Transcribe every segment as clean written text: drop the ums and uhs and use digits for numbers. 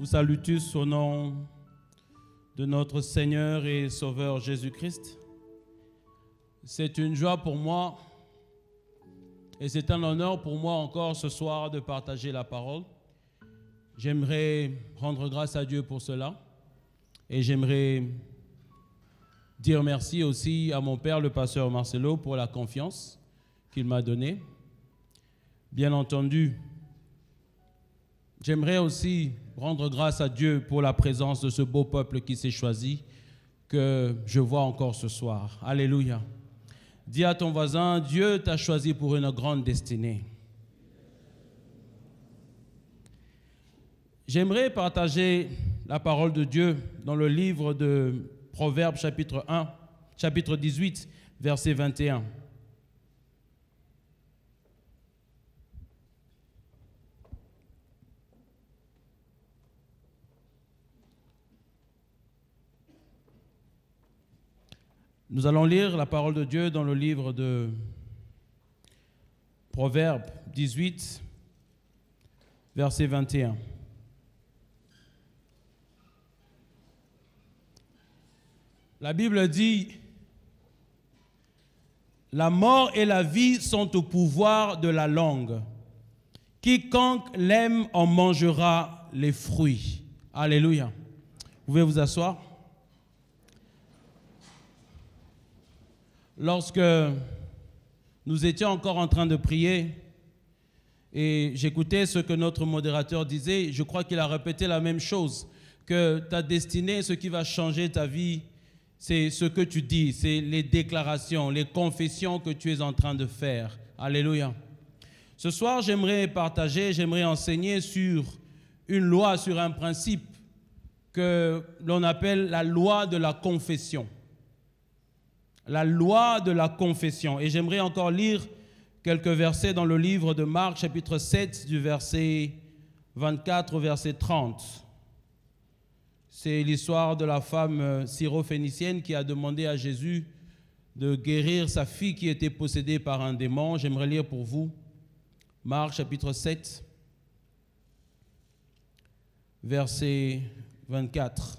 vous salue tous au nom de notre Seigneur et Sauveur Jésus-Christ. C'est une joie pour moi et c'est un honneur pour moi encore ce soir de partager la parole. J'aimerais rendre grâce à Dieu pour cela et j'aimerais dire merci aussi à mon père, le pasteur Marcelo, pour la confiance qu'il m'a donnée. Bien entendu, j'aimerais aussi rendre grâce à Dieu pour la présence de ce beau peuple qui s'est choisi, que je vois encore ce soir. Alléluia. Dis à ton voisin, Dieu t'a choisi pour une grande destinée. J'aimerais partager la parole de Dieu dans le livre de Proverbes chapitre 18, verset 21. Nous allons lire la parole de Dieu dans le livre de Proverbes 18, verset 21. La Bible dit, « La mort et la vie sont au pouvoir de la langue. Quiconque l'aime en mangera les fruits. » Alléluia. Vous pouvez vous asseoir. Lorsque nous étions encore en train de prier et j'écoutais ce que notre modérateur disait, je crois qu'il a répété la même chose, que ta destinée, ce qui va changer ta vie, c'est ce que tu dis, c'est les déclarations, les confessions que tu es en train de faire. Alléluia. Ce soir, j'aimerais partager, j'aimerais enseigner sur une loi, sur un principe que l'on appelle la loi de la confession. La loi de la confession. Et j'aimerais encore lire quelques versets dans le livre de Marc, chapitre 7, du verset 24 au verset 30. C'est l'histoire de la femme syrophénicienne qui a demandé à Jésus de guérir sa fille qui était possédée par un démon. J'aimerais lire pour vous Marc, chapitre 7, verset 24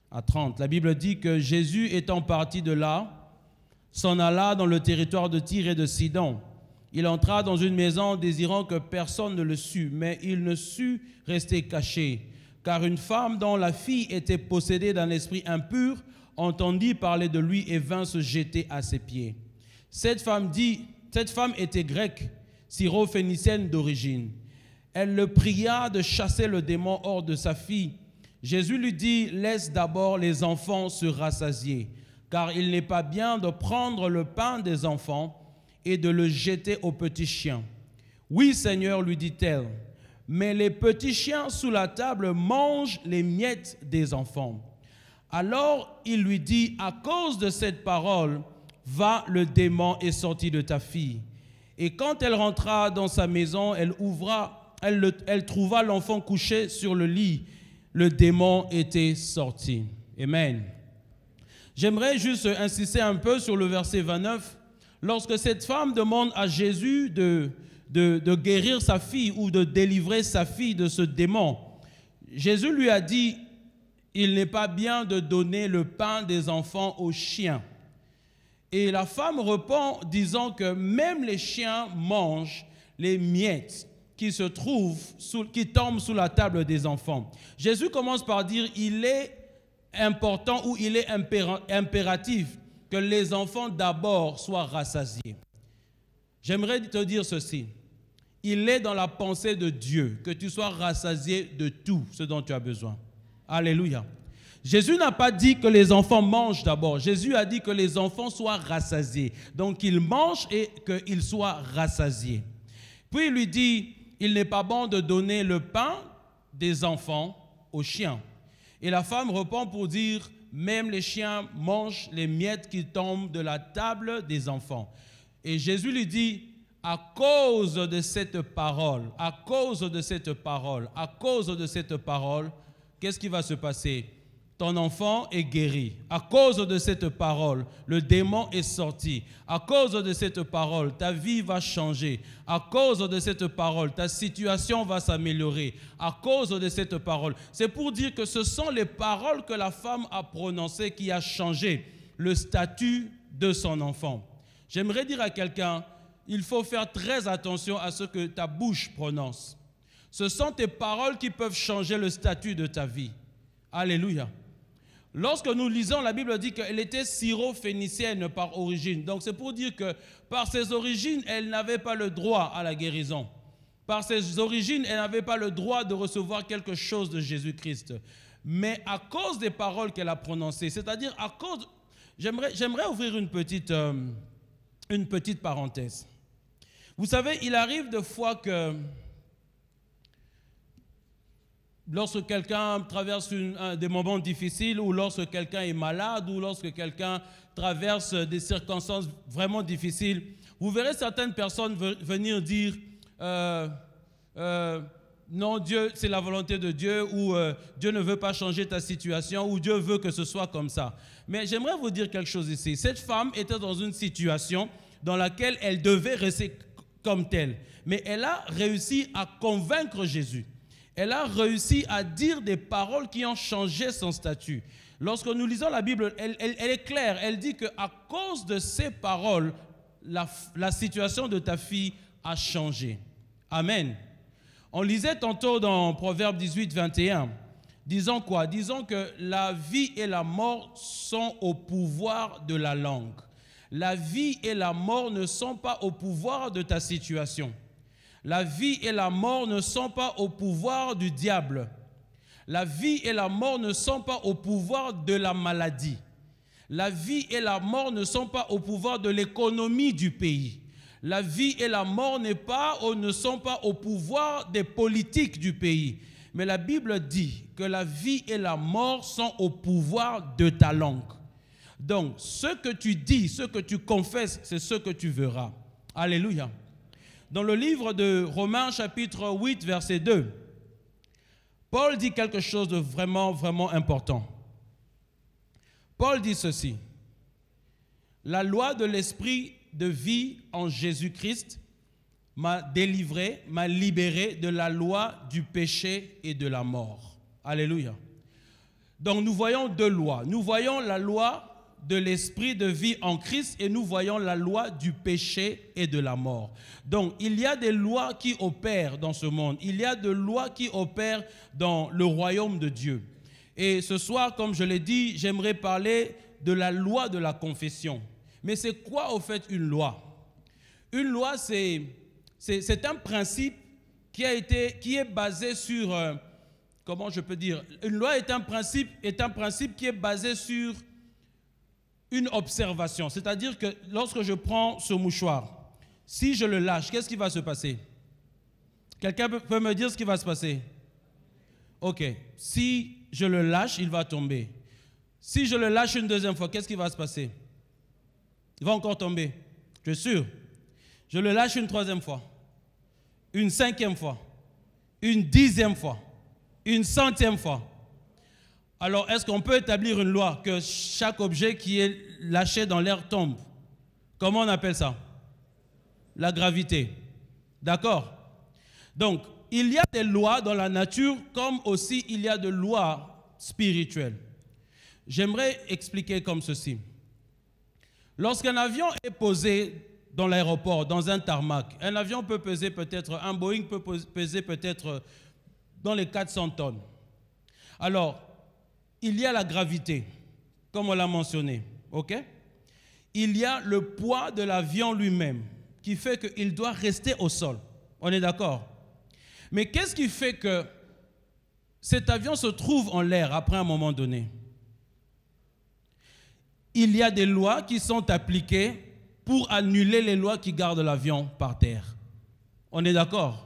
à 30. La Bible dit que Jésus étant parti de là, s'en alla dans le territoire de Tyr et de Sidon. Il entra dans une maison désirant que personne ne le sût, mais il ne sut rester caché, car une femme dont la fille était possédée d'un esprit impur entendit parler de lui et vint se jeter à ses pieds. Cette femme était grecque, syrophénicienne d'origine. Elle le pria de chasser le démon hors de sa fille. Jésus lui dit, « Laisse d'abord les enfants se rassasier, car il n'est pas bien de prendre le pain des enfants et de le jeter aux petits chiens. » « Oui, Seigneur, lui dit-elle, mais les petits chiens sous la table mangent les miettes des enfants. » Alors il lui dit, « À cause de cette parole, va, le démon est sorti de ta fille. » Et quand elle rentra dans sa maison, elle trouva l'enfant couché sur le lit. Le démon était sorti. Amen. J'aimerais juste insister un peu sur le verset 29. Lorsque cette femme demande à Jésus de guérir sa fille ou de délivrer sa fille de ce démon, Jésus lui a dit, il n'est pas bien de donner le pain des enfants aux chiens. Et la femme répond disant que même les chiens mangent les miettes qui tombent sous la table des enfants. Jésus commence par dire, il est important ou il est impératif que les enfants d'abord soient rassasiés. J'aimerais te dire ceci. Il est dans la pensée de Dieu que tu sois rassasié de tout ce dont tu as besoin. Alléluia. Jésus n'a pas dit que les enfants mangent d'abord. Jésus a dit que les enfants soient rassasiés. Donc qu'ils mangent et qu'ils soient rassasiés. Puis il lui dit, il n'est pas bon de donner le pain des enfants aux chiens. Et la femme répond pour dire, même les chiens mangent les miettes qui tombent de la table des enfants. Et Jésus lui dit, à cause de cette parole, qu'est-ce qui va se passer? ton enfant est guéri. À cause de cette parole, le démon est sorti. À cause de cette parole, ta vie va changer. À cause de cette parole, ta situation va s'améliorer. À cause de cette parole. C'est pour dire que ce sont les paroles que la femme a prononcées qui a changé le statut de son enfant. J'aimerais dire à quelqu'un, il faut faire très attention à ce que ta bouche prononce. Ce sont tes paroles qui peuvent changer le statut de ta vie. Alléluia. Lorsque nous lisons, la Bible dit qu'elle était syro-phénicienne par origine. Donc c'est pour dire que par ses origines, elle n'avait pas le droit à la guérison. Par ses origines, elle n'avait pas le droit de recevoir quelque chose de Jésus-Christ. Mais à cause des paroles qu'elle a prononcées, c'est-à-dire à cause... J'aimerais ouvrir une petite parenthèse. Vous savez, il arrive des fois que... Lorsque quelqu'un traverse des moments difficiles, ou lorsque quelqu'un est malade, ou lorsque quelqu'un traverse des circonstances vraiment difficiles, vous verrez certaines personnes venir dire non, Dieu, c'est la volonté de Dieu, ou Dieu ne veut pas changer ta situation, ou Dieu veut que ce soit comme ça. Mais j'aimerais vous dire quelque chose ici. Cette femme était dans une situation dans laquelle elle devait rester comme telle, mais elle a réussi à convaincre Jésus. Elle a réussi à dire des paroles qui ont changé son statut. Lorsque nous lisons la Bible, elle est claire. Elle dit qu'à cause de ces paroles, la situation de ta fille a changé. Amen. On lisait tantôt dans Proverbe 18, 21. Disons quoi? Disons que la vie et la mort sont au pouvoir de la langue. La vie et la mort ne sont pas au pouvoir de ta situation. La vie et la mort ne sont pas au pouvoir du diable. La vie et la mort ne sont pas au pouvoir de la maladie. La vie et la mort ne sont pas au pouvoir de l'économie du pays. La vie et la mort ne sont pas au pouvoir des politiques du pays. Mais la Bible dit que la vie et la mort sont au pouvoir de ta langue. Donc, ce que tu dis, ce que tu confesses, c'est ce que tu verras. Alléluia. Dans le livre de Romains chapitre 8, verset 2, Paul dit quelque chose de vraiment, vraiment important. Paul dit ceci: la loi de l'esprit de vie en Jésus-Christ m'a délivré, m'a libéré de la loi du péché et de la mort. Alléluia. Donc nous voyons deux lois. Nous voyons la loi de l'esprit de vie en Christ et nous voyons la loi du péché et de la mort. Donc il y a des lois qui opèrent dans ce monde. Il y a des lois qui opèrent dans le royaume de Dieu. Et ce soir, comme je l'ai dit, j'aimerais parler de la loi de la confession. Mais c'est quoi au fait une loi? Une loi, c'est un principe qui est basé sur, comment je peux dire? Une loi est un principe qui est basé sur une observation. C'est-à-dire que lorsque je prends ce mouchoir, si je le lâche, qu'est-ce qui va se passer? Quelqu'un peut me dire ce qui va se passer? Ok. Si je le lâche, il va tomber. Si je le lâche une deuxième fois, qu'est-ce qui va se passer? Il va encore tomber. Je suis sûr. Je le lâche une troisième fois, une cinquième fois, une dixième fois, une centième fois. Alors, est-ce qu'on peut établir une loi que chaque objet qui est lâché dans l'air tombe? Comment on appelle ça? La gravité. D'accord? Donc, il y a des lois dans la nature comme aussi il y a des lois spirituelles. J'aimerais expliquer comme ceci. Lorsqu'un avion est posé dans l'aéroport, dans un tarmac, un avion peut peser peut-être, un Boeing peut peser peut-être dans les 400 tonnes. Alors, il y a la gravité, comme on l'a mentionné, ok? Il y a le poids de l'avion lui-même, qui fait qu'il doit rester au sol. On est d'accord? Mais qu'est-ce qui fait que cet avion se trouve en l'air après un moment donné? Il y a des lois qui sont appliquées pour annuler les lois qui gardent l'avion par terre. On est d'accord?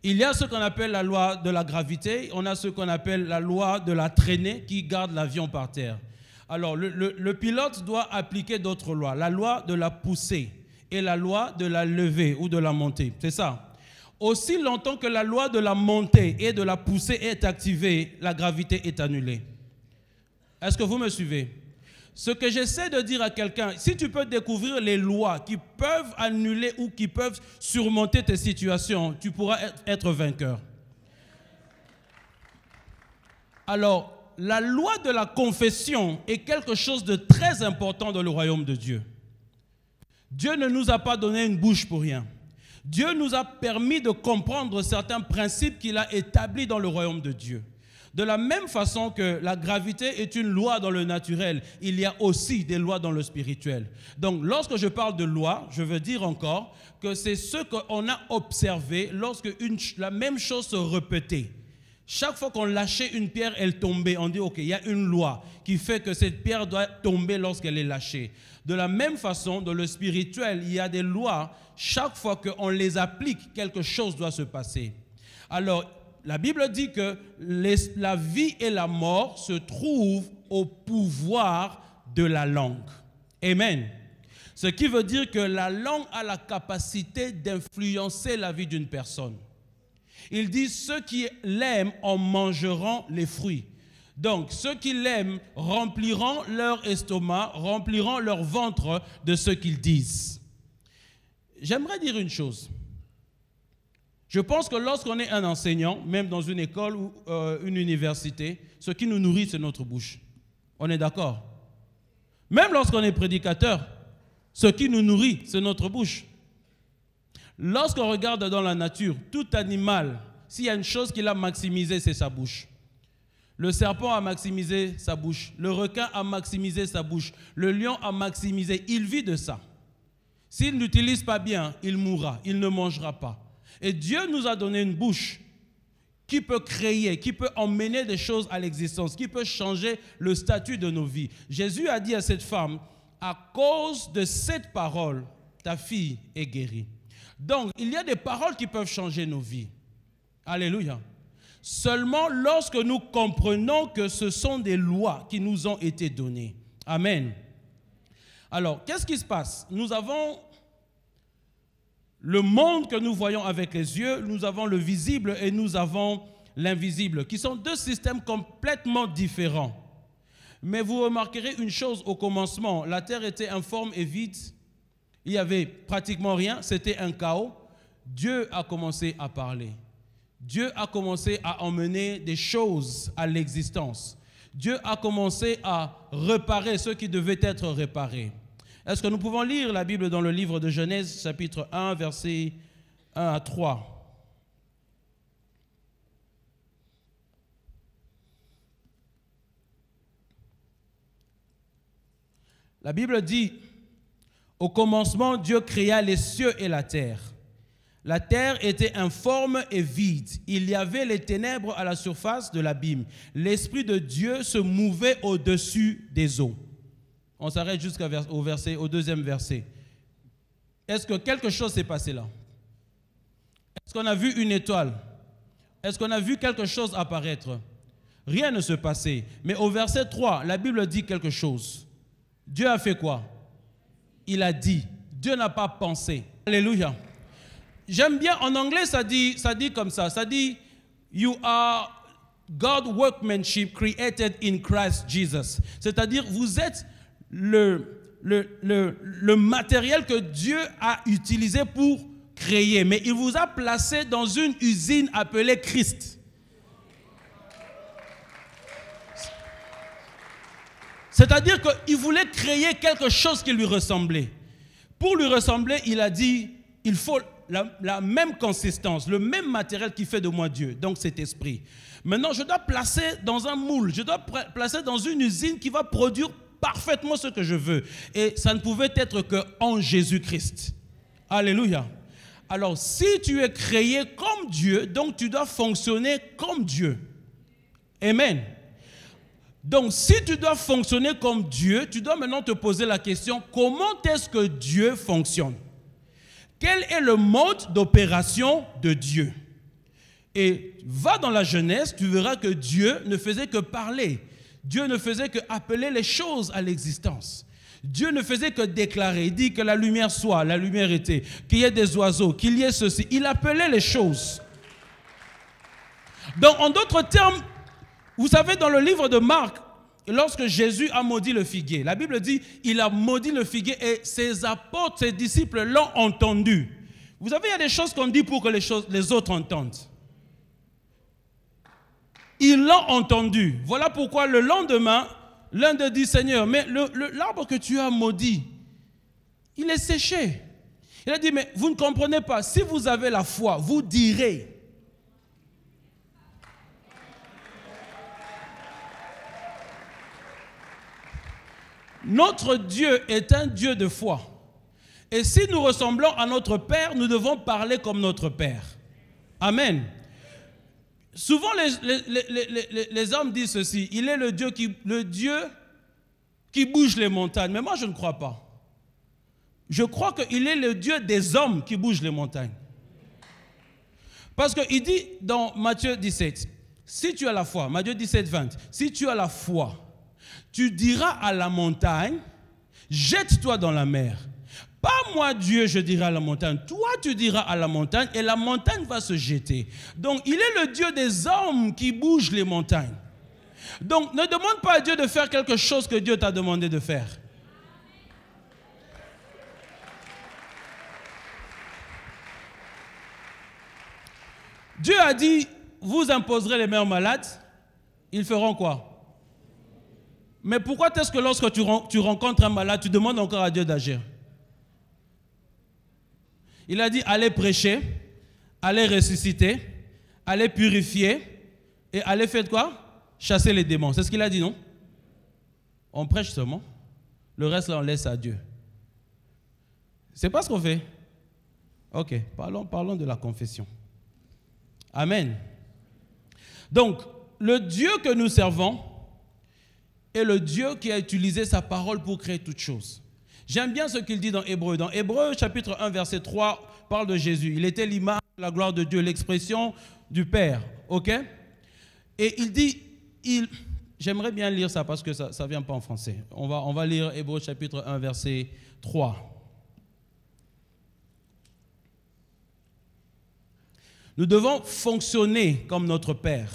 Il y a ce qu'on appelle la loi de la gravité, on a ce qu'on appelle la loi de la traînée qui garde l'avion par terre. Alors, le pilote doit appliquer d'autres lois, la loi de la poussée et la loi de la levée ou de la montée, c'est ça. Aussi longtemps que la loi de la montée et de la poussée est activée, la gravité est annulée. Est-ce que vous me suivez? Ce que j'essaie de dire à quelqu'un, si tu peux découvrir les lois qui peuvent annuler ou qui peuvent surmonter tes situations, tu pourras être vainqueur. Alors, la loi de la confession est quelque chose de très important dans le royaume de Dieu. Dieu ne nous a pas donné une bouche pour rien. Dieu nous a permis de comprendre certains principes qu'il a établis dans le royaume de Dieu. De la même façon que la gravité est une loi dans le naturel, il y a aussi des lois dans le spirituel. Donc, lorsque je parle de loi, je veux dire encore que c'est ce qu'on a observé lorsque la même chose se répétait. Chaque fois qu'on lâchait une pierre, elle tombait. On dit, ok, il y a une loi qui fait que cette pierre doit tomber lorsqu'elle est lâchée. De la même façon, dans le spirituel, il y a des lois. Chaque fois qu'on les applique, quelque chose doit se passer. Alors, la Bible dit que la vie et la mort se trouvent au pouvoir de la langue. Amen. Ce qui veut dire que la langue a la capacité d'influencer la vie d'une personne. Il dit, ceux qui l'aiment en mangeront les fruits. Donc, ceux qui l'aiment rempliront leur estomac, rempliront leur ventre de ce qu'ils disent. J'aimerais dire une chose. Je pense que lorsqu'on est un enseignant, même dans une école ou une université, ce qui nous nourrit, c'est notre bouche. On est d'accord? Même lorsqu'on est prédicateur, ce qui nous nourrit, c'est notre bouche. Lorsqu'on regarde dans la nature, tout animal, s'il y a une chose qu'il a maximisée, c'est sa bouche. Le serpent a maximisé sa bouche. Le requin a maximisé sa bouche. Le lion a maximisé. Il vit de ça. S'il n'utilise pas bien, il mourra. Il ne mangera pas. Et Dieu nous a donné une bouche qui peut créer, qui peut emmener des choses à l'existence, qui peut changer le statut de nos vies. Jésus a dit à cette femme, à cause de cette parole, ta fille est guérie. Donc, il y a des paroles qui peuvent changer nos vies. Alléluia. Seulement lorsque nous comprenons que ce sont des lois qui nous ont été données. Amen. Alors, qu'est-ce qui se passe? Nous avons le monde que nous voyons avec les yeux, nous avons le visible et nous avons l'invisible, qui sont deux systèmes complètement différents. Mais vous remarquerez une chose au commencement, la terre était informe et vide, il n'y avait pratiquement rien, c'était un chaos. Dieu a commencé à parler. Dieu a commencé à emmener des choses à l'existence. Dieu a commencé à réparer ce qui devait être réparé. Est-ce que nous pouvons lire la Bible dans le livre de Genèse, chapitre 1, versets 1 à 3? La Bible dit, au commencement, Dieu créa les cieux et la terre. La terre était informe et vide. Il y avait les ténèbres à la surface de l'abîme. L'Esprit de Dieu se mouvait au-dessus des eaux. On s'arrête au deuxième verset. Est-ce que quelque chose s'est passé là? Est-ce qu'on a vu une étoile? Est-ce qu'on a vu quelque chose apparaître? Rien ne se passait. Mais au verset 3, la Bible dit quelque chose. Dieu a fait quoi? Il a dit. Dieu n'a pas pensé. Alléluia. J'aime bien, en anglais, ça dit comme ça. Ça dit, you are God's workmanship created in Christ Jesus. C'est-à-dire, vous êtes le matériel que Dieu a utilisé pour créer. Mais il vous a placé dans une usine appelée Christ. C'est-à-dire qu'il voulait créer quelque chose qui lui ressemblait. Pour lui ressembler, il a dit, il faut la même consistance, le même matériel qui fait de moi Dieu, donc cet esprit. Maintenant, je dois placer dans un moule, je dois placer dans une usine qui va produire parfaitement ce que je veux. Et ça ne pouvait être qu'en Jésus-Christ. Alléluia. Alors, si tu es créé comme Dieu, donc tu dois fonctionner comme Dieu. Amen. Donc, si tu dois fonctionner comme Dieu, tu dois maintenant te poser la question, comment est-ce que Dieu fonctionne? Quel est le mode d'opération de Dieu? Et va dans la Genèse, tu verras que Dieu ne faisait que parler. Dieu ne faisait que appeler les choses à l'existence. Dieu ne faisait que déclarer. Il dit que la lumière soit, la lumière était, qu'il y ait des oiseaux, qu'il y ait ceci. Il appelait les choses. Donc, en d'autres termes, vous savez, dans le livre de Marc, lorsque Jésus a maudit le figuier, la Bible dit, il a maudit le figuier et ses apôtres, ses disciples l'ont entendu. Vous savez, il y a des choses qu'on dit pour que les autres entendent. Ils l'ont entendu. Voilà pourquoi le lendemain, l'un d'eux dit, Seigneur, mais l'arbre que tu as maudit, il est séché. Il a dit, mais vous ne comprenez pas, si vous avez la foi, vous direz. Notre Dieu est un Dieu de foi. Et si nous ressemblons à notre Père, nous devons parler comme notre Père. Amen. Souvent, les hommes disent ceci, il est le Dieu qui bouge les montagnes. Mais moi, je ne crois pas. Je crois qu'il est le Dieu des hommes qui bougent les montagnes. Parce qu'il dit dans Matthieu 17, si tu as la foi, Matthieu 17, 20, si tu as la foi, tu diras à la montagne, jette-toi dans la mer. Pas moi Dieu, je dirai à la montagne. Toi, tu diras à la montagne et la montagne va se jeter. Donc, il est le Dieu des hommes qui bouge les montagnes. Donc, ne demande pas à Dieu de faire quelque chose que Dieu t'a demandé de faire. Dieu a dit, vous imposerez les mères malades, ils feront quoi? Mais pourquoi est-ce que lorsque tu rencontres un malade, tu demandes encore à Dieu d'agir? Il a dit, allez prêcher, allez ressusciter, allez purifier et allez faire quoi? Chasser les démons. C'est ce qu'il a dit, non? On prêche seulement. Le reste, là, on laisse à Dieu. C'est pas ce qu'on fait. Ok, parlons de la confession. Amen. Donc, le Dieu que nous servons est le Dieu qui a utilisé sa parole pour créer toutes choses. J'aime bien ce qu'il dit dans Hébreu. Dans Hébreu, chapitre 1, verset 3, parle de Jésus. Il était l'image de la gloire de Dieu, l'expression du Père. Ok? Et il dit, j'aimerais bien lire ça parce que ça ne vient pas en français. On va lire Hébreu, chapitre 1, verset 3. Nous devons fonctionner comme notre Père.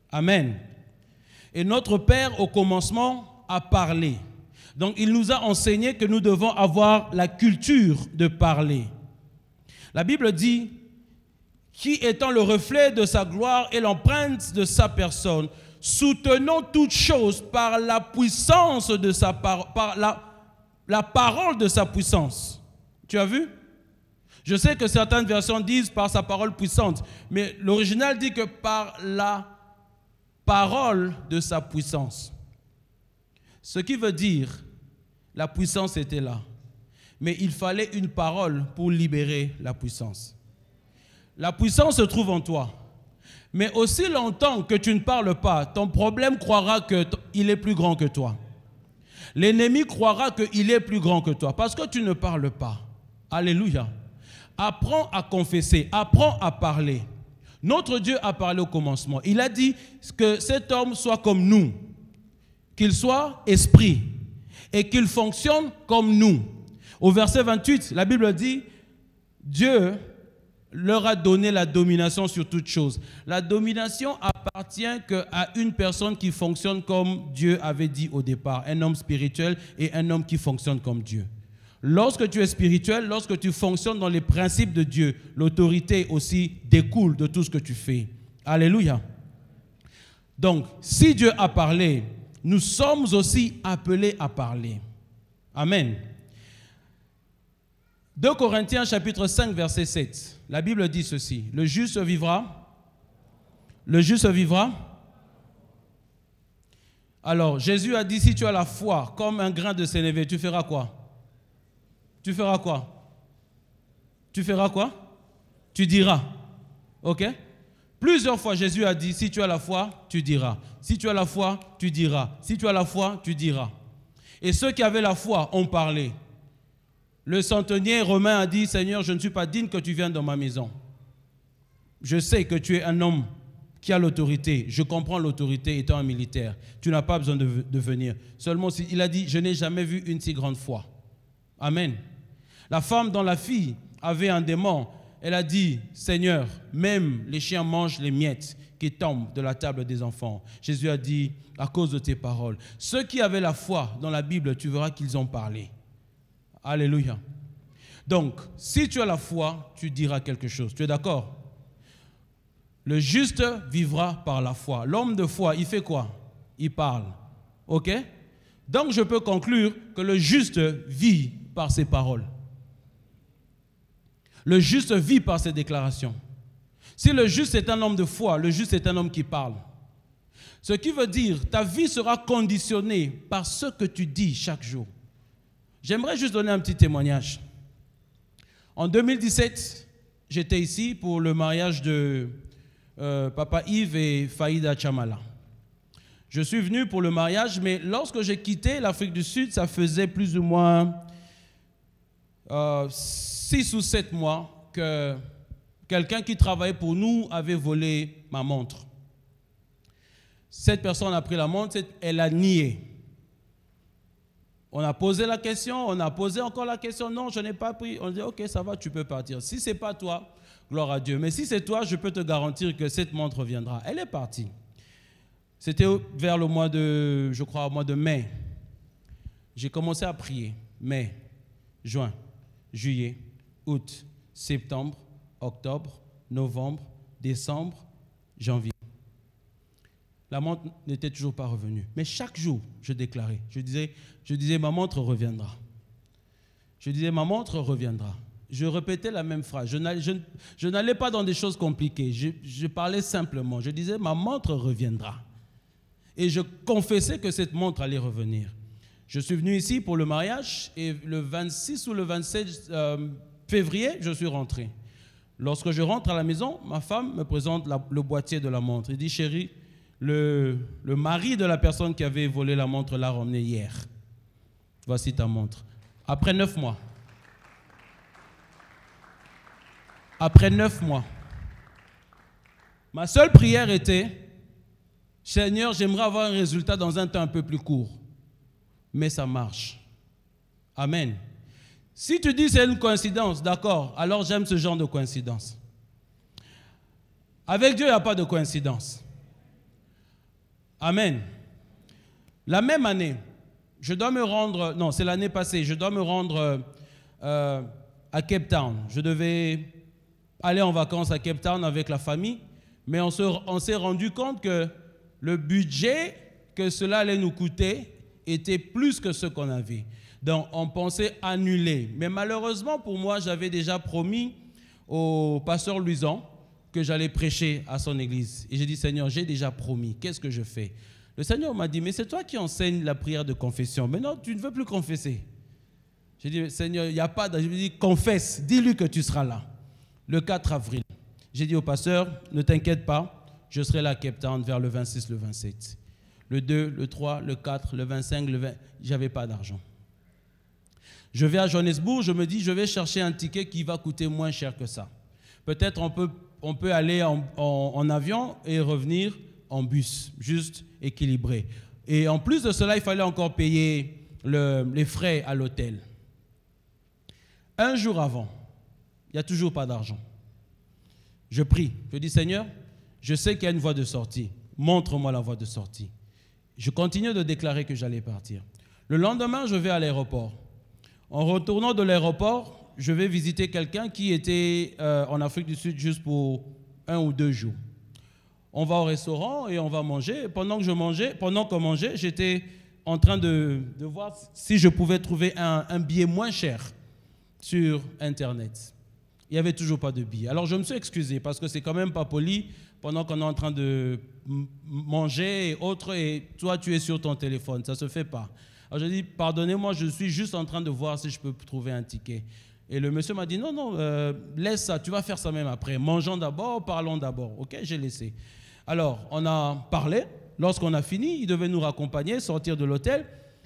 Amen. Et notre Père, au commencement, a parlé. Donc, il nous a enseigné que nous devons avoir la culture de parler. La Bible dit, qui étant le reflet de sa gloire et l'empreinte de sa personne, soutenons toutes choses par la puissance de sa par la parole de sa puissance. Tu as vu? Je sais que certaines versions disent par sa parole puissante, mais l'original dit que par la parole de sa puissance. Ce qui veut dire, la puissance était là, mais il fallait une parole pour libérer la puissance. La puissance se trouve en toi, mais aussi longtemps que tu ne parles pas, ton problème croira qu'il est plus grand que toi. L'ennemi croira qu'il est plus grand que toi, parce que tu ne parles pas. Alléluia. Apprends à confesser, apprends à parler. Notre Dieu a parlé au commencement. Il a dit que cet homme soit comme nous, qu'il soit esprit et qu'il fonctionne comme nous. Au verset 28, la Bible dit, Dieu leur a donné la domination sur toutes choses. La domination appartient qu'à une personne qui fonctionne comme Dieu avait dit au départ, un homme spirituel et un homme qui fonctionne comme Dieu. Lorsque tu es spirituel, lorsque tu fonctionnes dans les principes de Dieu, l'autorité aussi découle de tout ce que tu fais. Alléluia. Donc, si Dieu a parlé, nous sommes aussi appelés à parler. Amen. 2 Corinthiens chapitre 5 verset 7. La Bible dit ceci. Le juste vivra. Le juste vivra. Alors, Jésus a dit, si tu as la foi comme un grain de sénévé, tu feras quoi? Tu feras quoi? Tu feras quoi? Tu diras. Ok? Plusieurs fois, Jésus a dit, si tu as la foi, tu diras. Si tu as la foi, tu diras. Si tu as la foi, tu diras. Et ceux qui avaient la foi ont parlé. Le centenier romain a dit, Seigneur, je ne suis pas digne que tu viennes dans ma maison. Je sais que tu es un homme qui a l'autorité. Je comprends l'autorité étant un militaire. Tu n'as pas besoin de venir. Seulement, il a dit, je n'ai jamais vu une si grande foi. Amen. La femme dont la fille avait un démon, elle a dit, Seigneur, même les chiens mangent les miettes qui tombent de la table des enfants. Jésus a dit, à cause de tes paroles. Ceux qui avaient la foi dans la Bible, tu verras qu'ils ont parlé. Alléluia. Donc, si tu as la foi, tu diras quelque chose. Tu es d'accord? Le juste vivra par la foi. L'homme de foi, il fait quoi? Il parle. Ok? Donc, je peux conclure que le juste vit par ses paroles. Le juste vit par ses déclarations. Si le juste est un homme de foi, le juste est un homme qui parle. Ce qui veut dire, ta vie sera conditionnée par ce que tu dis chaque jour. J'aimerais juste donner un petit témoignage. En 2017, j'étais ici pour le mariage de Papa Yves et Faïda Chamala. Je suis venu pour le mariage, mais lorsque j'ai quitté l'Afrique du Sud, ça faisait plus ou moins 6 ou 7 mois que quelqu'un qui travaillait pour nous avait volé ma montre. Cette personne a pris la montre, elle a nié. On a posé la question, on a posé encore la question. Non, je n'ai pas pris. On dit, ok, ça va, tu peux partir. Si ce n'est pas toi, gloire à Dieu. Mais si c'est toi, je peux te garantir que cette montre viendra. Elle est partie. C'était vers le mois de, je crois, au mois de mai. J'ai commencé à prier. Mai, juin, juillet, août, septembre, octobre, novembre, décembre, janvier. La montre n'était toujours pas revenue. Mais chaque jour, je déclarais. Je disais, ma montre reviendra. Je disais, ma montre reviendra. Je répétais la même phrase. Je n'allais pas dans des choses compliquées. Je parlais simplement. Je disais, ma montre reviendra. Et je confessais que cette montre allait revenir. Je suis venu ici pour le mariage et le 26 ou le 27 février, je suis rentré. Lorsque je rentre à la maison, ma femme me présente le boîtier de la montre. Elle dit, chérie, le mari de la personne qui avait volé la montre l'a ramené hier. Voici ta montre. Après 9 mois. Après 9 mois. Ma seule prière était, Seigneur, j'aimerais avoir un résultat dans un temps un peu plus court. Mais ça marche. Amen. Si tu dis c'est une coïncidence, d'accord, alors j'aime ce genre de coïncidence. Avec Dieu, il n'y a pas de coïncidence. Amen. La même année, je dois me rendre, non, c'est l'année passée, je dois me rendre à Cape Town. Je devais aller en vacances à Cape Town avec la famille, mais on s'est rendu compte que le budget que cela allait nous coûter était plus que ce qu'on avait. Donc, on pensait annuler. Mais malheureusement, pour moi, j'avais déjà promis au pasteur Luisan que j'allais prêcher à son église. Et j'ai dit, Seigneur, j'ai déjà promis. Qu'est-ce que je fais? Le Seigneur m'a dit, mais c'est toi qui enseignes la prière de confession. Mais non, tu ne veux plus confesser. J'ai dit, Seigneur, il n'y a pas de... Je lui ai dit, confesse, dis-lui que tu seras là. Le 4 avril. J'ai dit au pasteur, ne t'inquiète pas, je serai là à Cape Town vers le 26, le 27. Le 2, le 3, le 4, le 25, le 20, j'avais pas d'argent. Je vais à Johannesburg, je me dis, je vais chercher un ticket qui va coûter moins cher que ça. Peut-être on peut aller en avion et revenir en bus, juste équilibré. Et en plus de cela, il fallait encore payer les frais à l'hôtel. Un jour avant, il n'y a toujours pas d'argent. Je prie, je dis, Seigneur, je sais qu'il y a une voie de sortie. Montre-moi la voie de sortie. Je continue de déclarer que j'allais partir. Le lendemain, je vais à l'aéroport. En retournant de l'aéroport, je vais visiter quelqu'un qui était en Afrique du Sud juste pour 1 ou 2 jours. On va au restaurant et on va manger. Pendant qu'on mangeait, j'étais en train de voir si je pouvais trouver un billet moins cher sur Internet. Il n'y avait toujours pas de billet. Alors je me suis excusé parce que c'est quand même pas poli pendant qu'on est en train de manger et autres, et toi tu es sur ton téléphone, ça ne se fait pas. Alors j'ai dit, pardonnez-moi, je suis juste en train de voir si je peux trouver un ticket. Et le monsieur m'a dit, non, laisse ça, tu vas faire ça même après. Mangeons d'abord, parlons d'abord. Ok, j'ai laissé. Alors, on a parlé. Lorsqu'on a fini, il devait nous raccompagner, sortir de l'hôtel.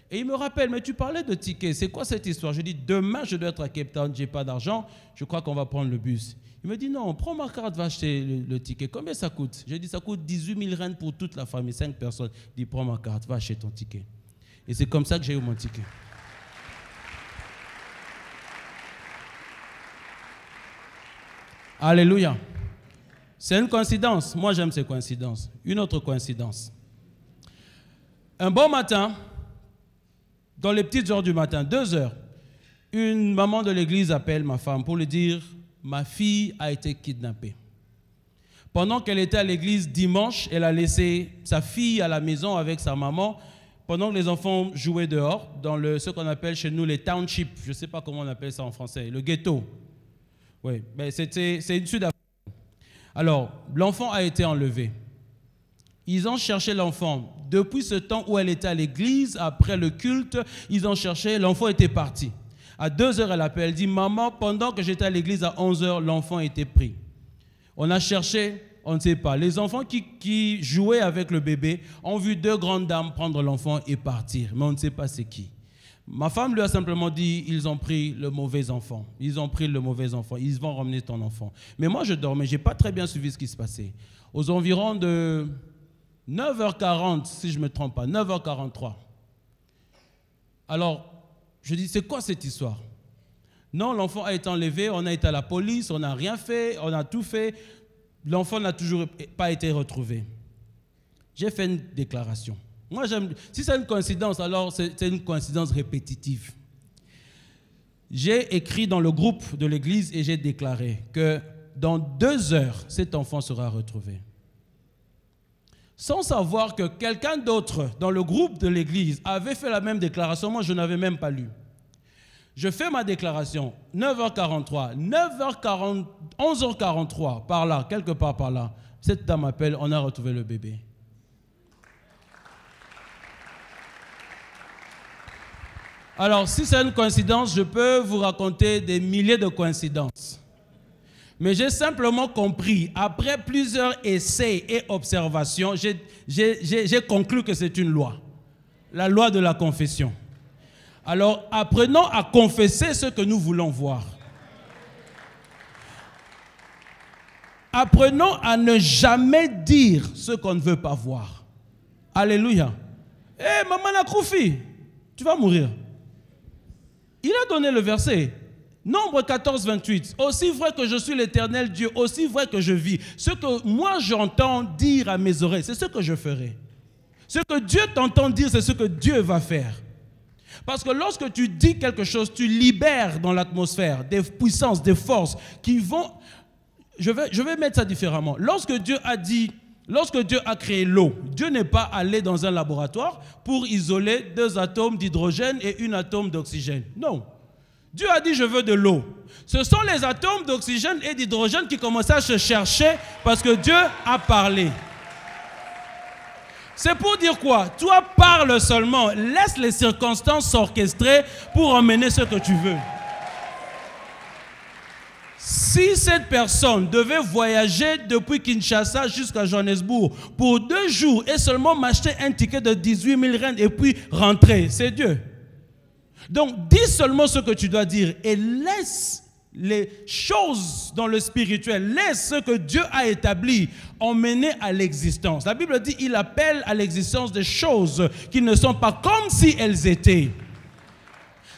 Et il me rappelle, mais tu parlais de ticket, c'est quoi cette histoire? Je dis, demain, je dois être à Cape Town, je n'ai pas d'argent, je crois qu'on va prendre le bus. Il me dit, non, prends ma carte, va acheter le ticket. Combien ça coûte? J'ai dit, ça coûte 18 000 rand pour toute la famille, 5 personnes. Il dit, prends ma carte, va acheter ton ticket. Et c'est comme ça que j'ai eu mon ticket. Alléluia. C'est une coïncidence. Moi, j'aime ces coïncidences. Une autre coïncidence. Un bon matin, dans les petites heures du matin, 2 heures, une maman de l'église appelle ma femme pour lui dire « Ma fille a été kidnappée ». Pendant qu'elle était à l'église dimanche, elle a laissé sa fille à la maison avec sa maman pendant que les enfants jouaient dehors dans ce qu'on appelle chez nous les townships. Je ne sais pas comment on appelle ça en français, le ghetto. Oui, mais c'est une Sud-Afrique. Alors, l'enfant a été enlevé. Ils ont cherché l'enfant. Depuis ce temps où elle était à l'église, après le culte, ils ont cherché, l'enfant était parti. À 2 heures, elle appelle, elle dit « Maman, pendant que j'étais à l'église à 11 heures, l'enfant était pris. » On a cherché, on ne sait pas. Les enfants qui jouaient avec le bébé ont vu 2 grandes dames prendre l'enfant et partir, mais on ne sait pas c'est qui. Ma femme lui a simplement dit, ils ont pris le mauvais enfant. Ils ont pris le mauvais enfant. Ils vont ramener ton enfant. Mais moi, je dormais. Je n'ai pas très bien suivi ce qui se passait. Aux environs de 9h40, si je ne me trompe pas, 9h43. Alors, je dis, c'est quoi cette histoire? Non, l'enfant a été enlevé, on a été à la police, on n'a rien fait, on a tout fait. L'enfant n'a toujours pas été retrouvé. J'ai fait une déclaration. Moi, si c'est une coïncidence, alors c'est une coïncidence répétitive. J'ai écrit dans le groupe de l'église et j'ai déclaré que dans 2 heures, cet enfant sera retrouvé. Sans savoir que quelqu'un d'autre dans le groupe de l'église avait fait la même déclaration, moi je n'avais même pas lu. Je fais ma déclaration, 9h43, 11h43, par là, quelque part par là, cette dame appelle, on a retrouvé le bébé. Alors, si c'est une coïncidence, je peux vous raconter des milliers de coïncidences. Mais j'ai simplement compris, après plusieurs essais et observations, j'ai conclu que c'est une loi. La loi de la confession. Alors, apprenons à confesser ce que nous voulons voir. Apprenons à ne jamais dire ce qu'on ne veut pas voir. Alléluia. Hé, maman Nakroufi, tu vas mourir. Il a donné le verset. Nombre 14, 28. Aussi vrai que je suis l'Éternel Dieu, aussi vrai que je vis. Ce que moi j'entends dire à mes oreilles, c'est ce que je ferai. Ce que Dieu t'entend dire, c'est ce que Dieu va faire. Parce que lorsque tu dis quelque chose, tu libères dans l'atmosphère des puissances, des forces qui vont... Je vais mettre ça différemment. Lorsque Dieu a créé l'eau, Dieu n'est pas allé dans un laboratoire pour isoler 2 atomes d'hydrogène et 1 atome d'oxygène. Non. Dieu a dit, je veux de l'eau. Ce sont les atomes d'oxygène et d'hydrogène qui commençaient à se chercher parce que Dieu a parlé. C'est pour dire quoi? Toi, parle seulement. Laisse les circonstances s'orchestrer pour emmener ce que tu veux. Si cette personne devait voyager depuis Kinshasa jusqu'à Johannesburg pour 2 jours et seulement m'acheter un ticket de 18 000 rand et puis rentrer, c'est Dieu. Donc, dis seulement ce que tu dois dire et laisse les choses dans le spirituel, laisse ce que Dieu a établi emmener à l'existence. La Bible dit, il appelle à l'existence des choses qui ne sont pas comme si elles étaient.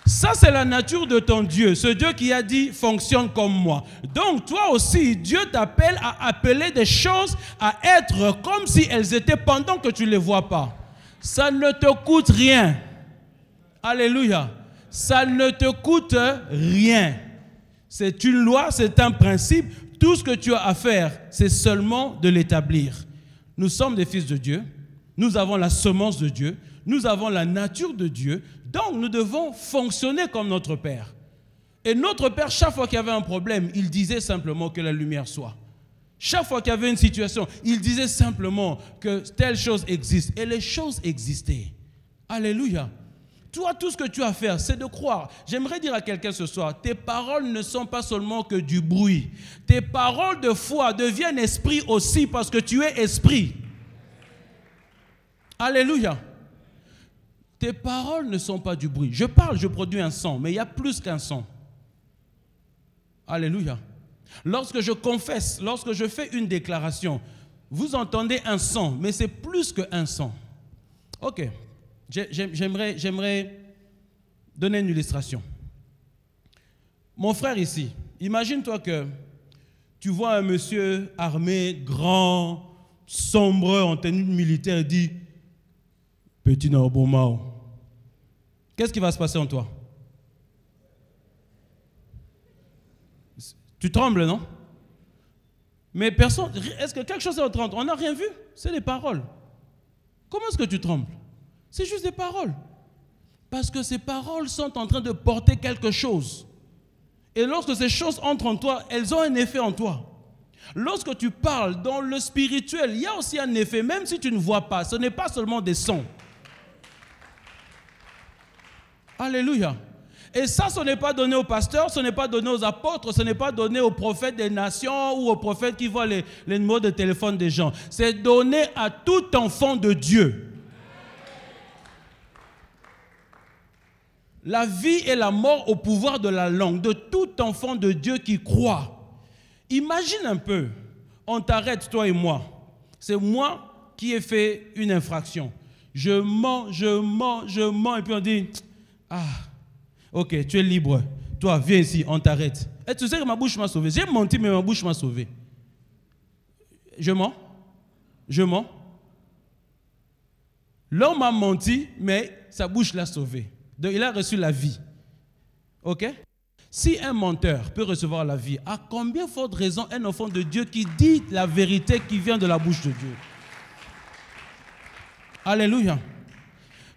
Ça, c'est la nature de ton Dieu. Ce Dieu qui a dit, fonctionne comme moi. Donc, toi aussi, Dieu t'appelle à appeler des choses à être comme si elles étaient pendant que tu ne les vois pas. Ça ne te coûte rien. Alléluia. Ça ne te coûte rien. C'est une loi, c'est un principe. Tout ce que tu as à faire, c'est seulement de l'établir. Nous sommes des fils de Dieu. Nous avons la semence de Dieu. Nous avons la nature de Dieu. Donc, nous devons fonctionner comme notre Père. Et notre Père, chaque fois qu'il y avait un problème, il disait simplement que la lumière soit. Chaque fois qu'il y avait une situation, il disait simplement que telle chose existe. Et les choses existaient. Alléluia. Toi, tout ce que tu as à faire, c'est de croire. J'aimerais dire à quelqu'un ce soir, tes paroles ne sont pas seulement que du bruit. Tes paroles de foi deviennent esprit aussi parce que tu es esprit. Alléluia. Tes paroles ne sont pas du bruit. Je parle, je produis un son, mais il y a plus qu'un son. Alléluia. Lorsque je confesse, lorsque je fais une déclaration, vous entendez un son, mais c'est plus qu'un son. Ok. J'aimerais donner une illustration. Mon frère ici, imagine-toi que Tu vois un monsieur armé, grand, sombre, en tenue militaire, et dit « Petit Narbomao ». Qu'est-ce qui va se passer en toi? Tu trembles, non? Mais personne, est-ce que quelque chose est en train? On n'a rien vu, c'est des paroles. Comment est-ce que tu trembles? C'est juste des paroles. Parce que ces paroles sont en train de porter quelque chose. Et lorsque ces choses entrent en toi, elles ont un effet en toi. Lorsque tu parles dans le spirituel, il y a aussi un effet, même si tu ne vois pas. Ce n'est pas seulement des sons. Alléluia. Et ça, ce n'est pas donné aux pasteurs, ce n'est pas donné aux apôtres, ce n'est pas donné aux prophètes des nations ou aux prophètes qui voient les numéros de téléphone des gens. C'est donné à tout enfant de Dieu. La vie et la mort au pouvoir de la langue, de tout enfant de Dieu qui croit. Imagine un peu, on t'arrête, toi et moi. C'est moi qui ai fait une infraction. Je mens, et puis on dit, ah, ok, tu es libre. Toi, viens ici, on t'arrête. Et tu sais que ma bouche m'a sauvé. J'ai menti, mais ma bouche m'a sauvé. Je mens. L'homme a menti, mais sa bouche l'a sauvé. Donc, il a reçu la vie. Ok? Si un menteur peut recevoir la vie, à combien forte raison un enfant de Dieu qui dit la vérité qui vient de la bouche de Dieu? Alléluia.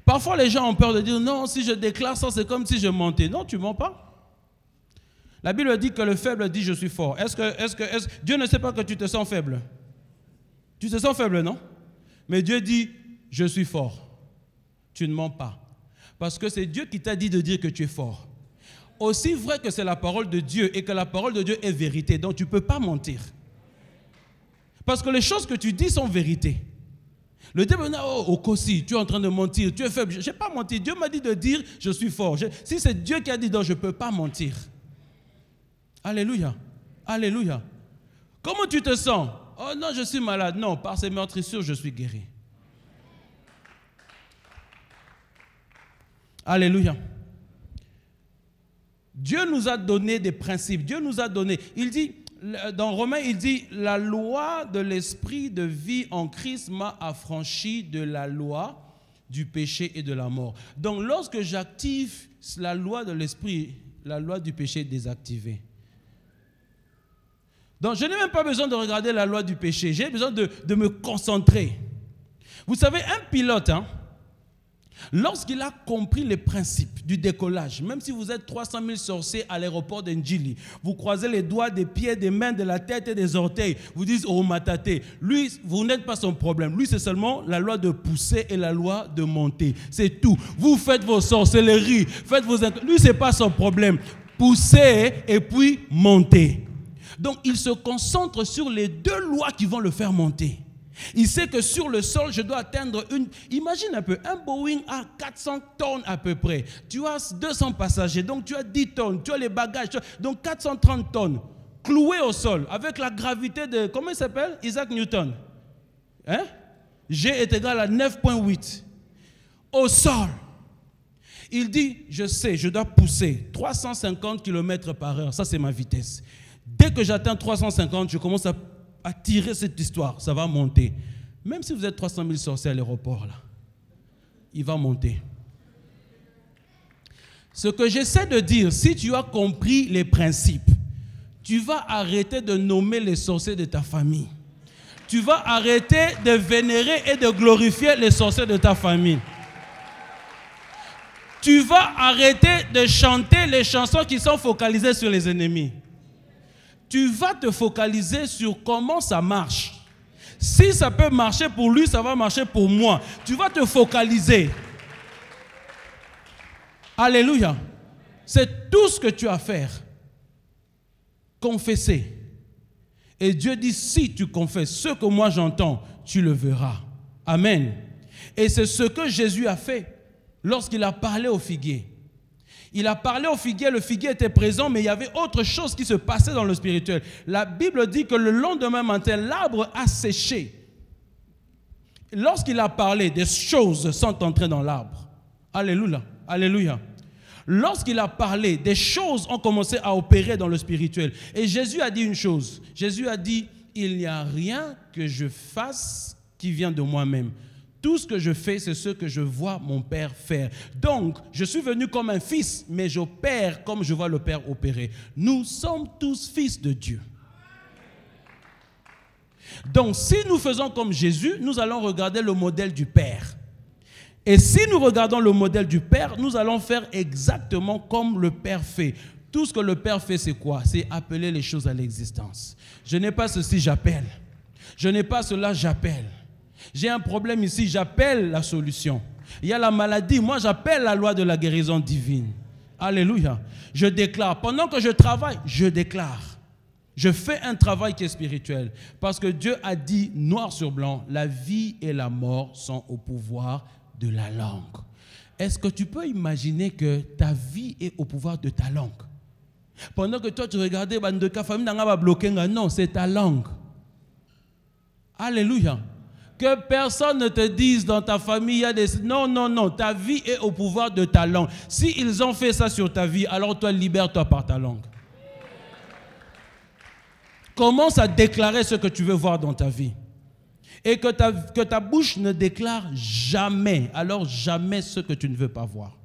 Parfois, les gens ont peur de dire, non, si je déclare ça, c'est comme si je mentais. Non, tu ne mens pas. La Bible dit que le faible dit, je suis fort. Dieu ne sait pas que tu te sens faible? Tu te sens faible, non? Mais Dieu dit, je suis fort. Tu ne mens pas. Parce que c'est Dieu qui t'a dit de dire que tu es fort. Aussi vrai que c'est la parole de Dieu et que la parole de Dieu est vérité. Donc, tu ne peux pas mentir. Parce que les choses que tu dis sont vérité. Le diable dit, oh, Okosi, tu es en train de mentir, tu es faible. Je n'ai pas menti. Dieu m'a dit de dire, je suis fort. Si c'est Dieu qui a dit, donc je ne peux pas mentir. Alléluia. Alléluia. Comment tu te sens? Oh non, je suis malade. Non, par ces meurtrissures, je suis guéri. Alléluia. Dieu nous a donné des principes. Dieu nous a donné. Il dit, dans Romains, il dit, la loi de l'esprit de vie en Christ m'a affranchi de la loi du péché et de la mort. Donc, lorsque j'active la loi de l'esprit, la loi du péché est désactivée. Donc, je n'ai même pas besoin de regarder la loi du péché. J'ai besoin de me concentrer. Vous savez, un pilote, lorsqu'il a compris les principes du décollage, même si vous êtes 300 000 sorciers à l'aéroport d'Ndjili, vous croisez les doigts, des pieds, des mains, de la tête et des orteils, vous dites, oh matate, lui, vous n'êtes pas son problème. Lui, c'est seulement la loi de pousser et la loi de monter. C'est tout. Vous faites vos sorcelleries, faites vos... Lui, ce n'est pas son problème. Pousser et puis monter. Donc, il se concentre sur les deux lois qui vont le faire monter. Il sait que sur le sol, je dois atteindre une... Imagine un peu, un Boeing a 400 tonnes à peu près. Tu as 200 passagers, donc tu as 10 tonnes, tu as les bagages, donc 430 tonnes, clouées au sol, avec la gravité de... Comment il s'appelle? Isaac Newton. Hein? G est égal à 9,8. Au sol. Il dit, je sais, je dois pousser 350 km par heure. Ça, c'est ma vitesse. Dès que j'atteins 350, je commence à tirer cette histoire, ça va monter. Même si vous êtes 300 000 sorciers à l'aéroport, là, il va monter. Ce que j'essaie de dire, si tu as compris les principes, tu vas arrêter de nommer les sorciers de ta famille. Tu vas arrêter de vénérer et de glorifier les sorciers de ta famille. Tu vas arrêter de chanter les chansons qui sont focalisées sur les ennemis. Tu vas te focaliser sur comment ça marche. Si ça peut marcher pour lui, ça va marcher pour moi. Tu vas te focaliser. Alléluia. C'est tout ce que tu as à faire. Confesser. Et Dieu dit, si tu confesses ce que moi j'entends, tu le verras. Amen. Et c'est ce que Jésus a fait lorsqu'il a parlé au figuier. Il a parlé au figuier, le figuier était présent, mais il y avait autre chose qui se passait dans le spirituel. La Bible dit que le lendemain matin, l'arbre a séché. Lorsqu'il a parlé, des choses sont entrées dans l'arbre. Alléluia, alléluia. Lorsqu'il a parlé, des choses ont commencé à opérer dans le spirituel. Et Jésus a dit une chose. Jésus a dit, il n'y a rien que je fasse qui vient de moi-même. Tout ce que je fais, c'est ce que je vois mon Père faire. Donc, je suis venu comme un fils, mais j'opère comme je vois le Père opérer. Nous sommes tous fils de Dieu. Donc, si nous faisons comme Jésus, nous allons regarder le modèle du Père. Et si nous regardons le modèle du Père, nous allons faire exactement comme le Père fait. Tout ce que le Père fait, c'est quoi? C'est appeler les choses à l'existence. Je n'ai pas ceci, j'appelle. Je n'ai pas cela, j'appelle. J'ai un problème ici, j'appelle la solution. Il y a la maladie, moi j'appelle la loi de la guérison divine. Alléluia. Je déclare. Pendant que je travaille, je déclare. Je fais un travail qui est spirituel. Parce que Dieu a dit, noir sur blanc, la vie et la mort sont au pouvoir de la langue. Est-ce que tu peux imaginer que ta vie est au pouvoir de ta langue? Pendant que toi tu regardais, non, c'est ta langue. Alléluia. Que personne ne te dise dans ta famille, il y a des... Non, non, non, ta vie est au pouvoir de ta langue. S'ils ont fait ça sur ta vie, alors toi, libère-toi par ta langue. Commence à déclarer ce que tu veux voir dans ta vie. Et que ta bouche ne déclare jamais, alors jamais ce que tu ne veux pas voir.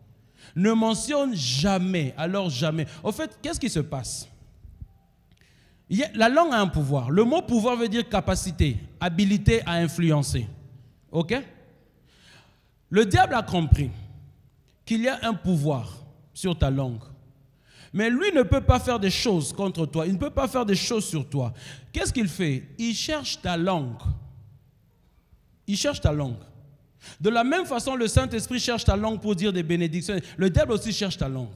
Ne mentionne jamais, alors jamais. Au fait, qu'est-ce qui se passe? La langue a un pouvoir. Le mot pouvoir veut dire capacité, habilité à influencer. Ok? Le diable a compris qu'il y a un pouvoir sur ta langue. Mais lui ne peut pas faire des choses contre toi. Il ne peut pas faire des choses sur toi. Qu'est-ce qu'il fait? Il cherche ta langue. Il cherche ta langue. De la même façon, le Saint-Esprit cherche ta langue pour dire des bénédictions. Le diable aussi cherche ta langue.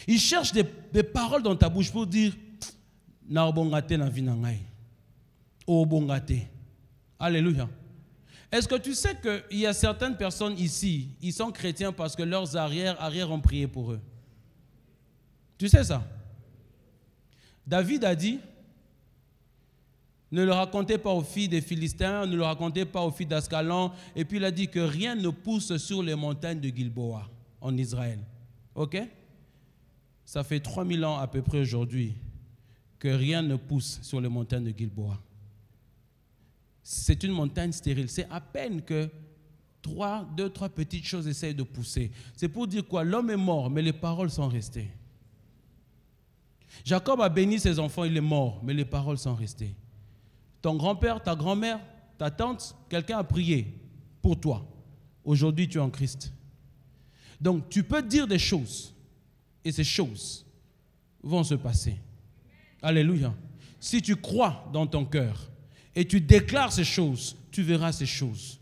Il cherche des paroles dans ta bouche pour dire na bongate na vie na ngai. O bongate. Alléluia. Est-ce que tu sais qu'il y a certaines personnes ici, ils sont chrétiens parce que leurs arrières ont prié pour eux? Tu sais ça? David a dit, ne le racontez pas aux filles des Philistins, ne le racontez pas aux filles d'Ascalon. Et puis il a dit que rien ne pousse sur les montagnes de Gilboa, en Israël. Ok? Ça fait 3000 ans à peu près aujourd'hui que rien ne pousse sur les montagnes de Gilboa. C'est une montagne stérile. C'est à peine que deux, trois petites choses essayent de pousser. C'est pour dire quoi? L'homme est mort, mais les paroles sont restées. Jacob a béni ses enfants, il est mort, mais les paroles sont restées. Ton grand-père, ta grand-mère, ta tante, quelqu'un a prié pour toi. Aujourd'hui, tu es en Christ. Donc, tu peux dire des choses, et ces choses vont se passer. Alléluia. Si tu crois dans ton cœur, et tu déclares ces choses, tu verras ces choses.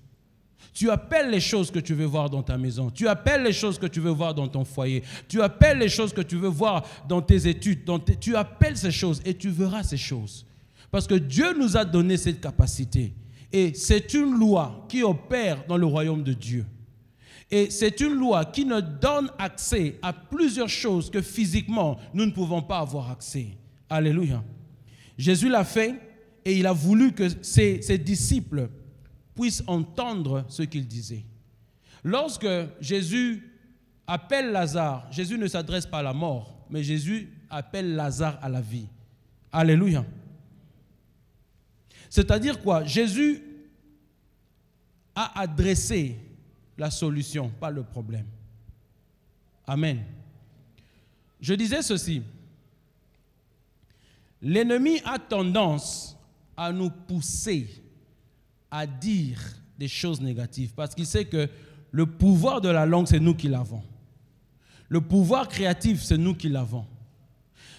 Tu appelles les choses que tu veux voir dans ta maison. Tu appelles les choses que tu veux voir dans ton foyer. Tu appelles les choses que tu veux voir dans tes études. Tu appelles ces choses et tu verras ces choses. Parce que Dieu nous a donné cette capacité. Et c'est une loi qui opère dans le royaume de Dieu. Et c'est une loi qui nous donne accès à plusieurs choses que physiquement, nous ne pouvons pas avoir accès. Alléluia. Jésus l'a fait et il a voulu que ses disciples puissent entendre ce qu'il disait. Lorsque Jésus appelle Lazare, Jésus ne s'adresse pas à la mort, mais Jésus appelle Lazare à la vie. Alléluia. C'est-à-dire quoi? Jésus a adressé la solution, pas le problème. Amen. Je disais ceci. L'ennemi a tendance à nous pousser à dire des choses négatives parce qu'il sait que le pouvoir de la langue, c'est nous qui l'avons. Le pouvoir créatif, c'est nous qui l'avons.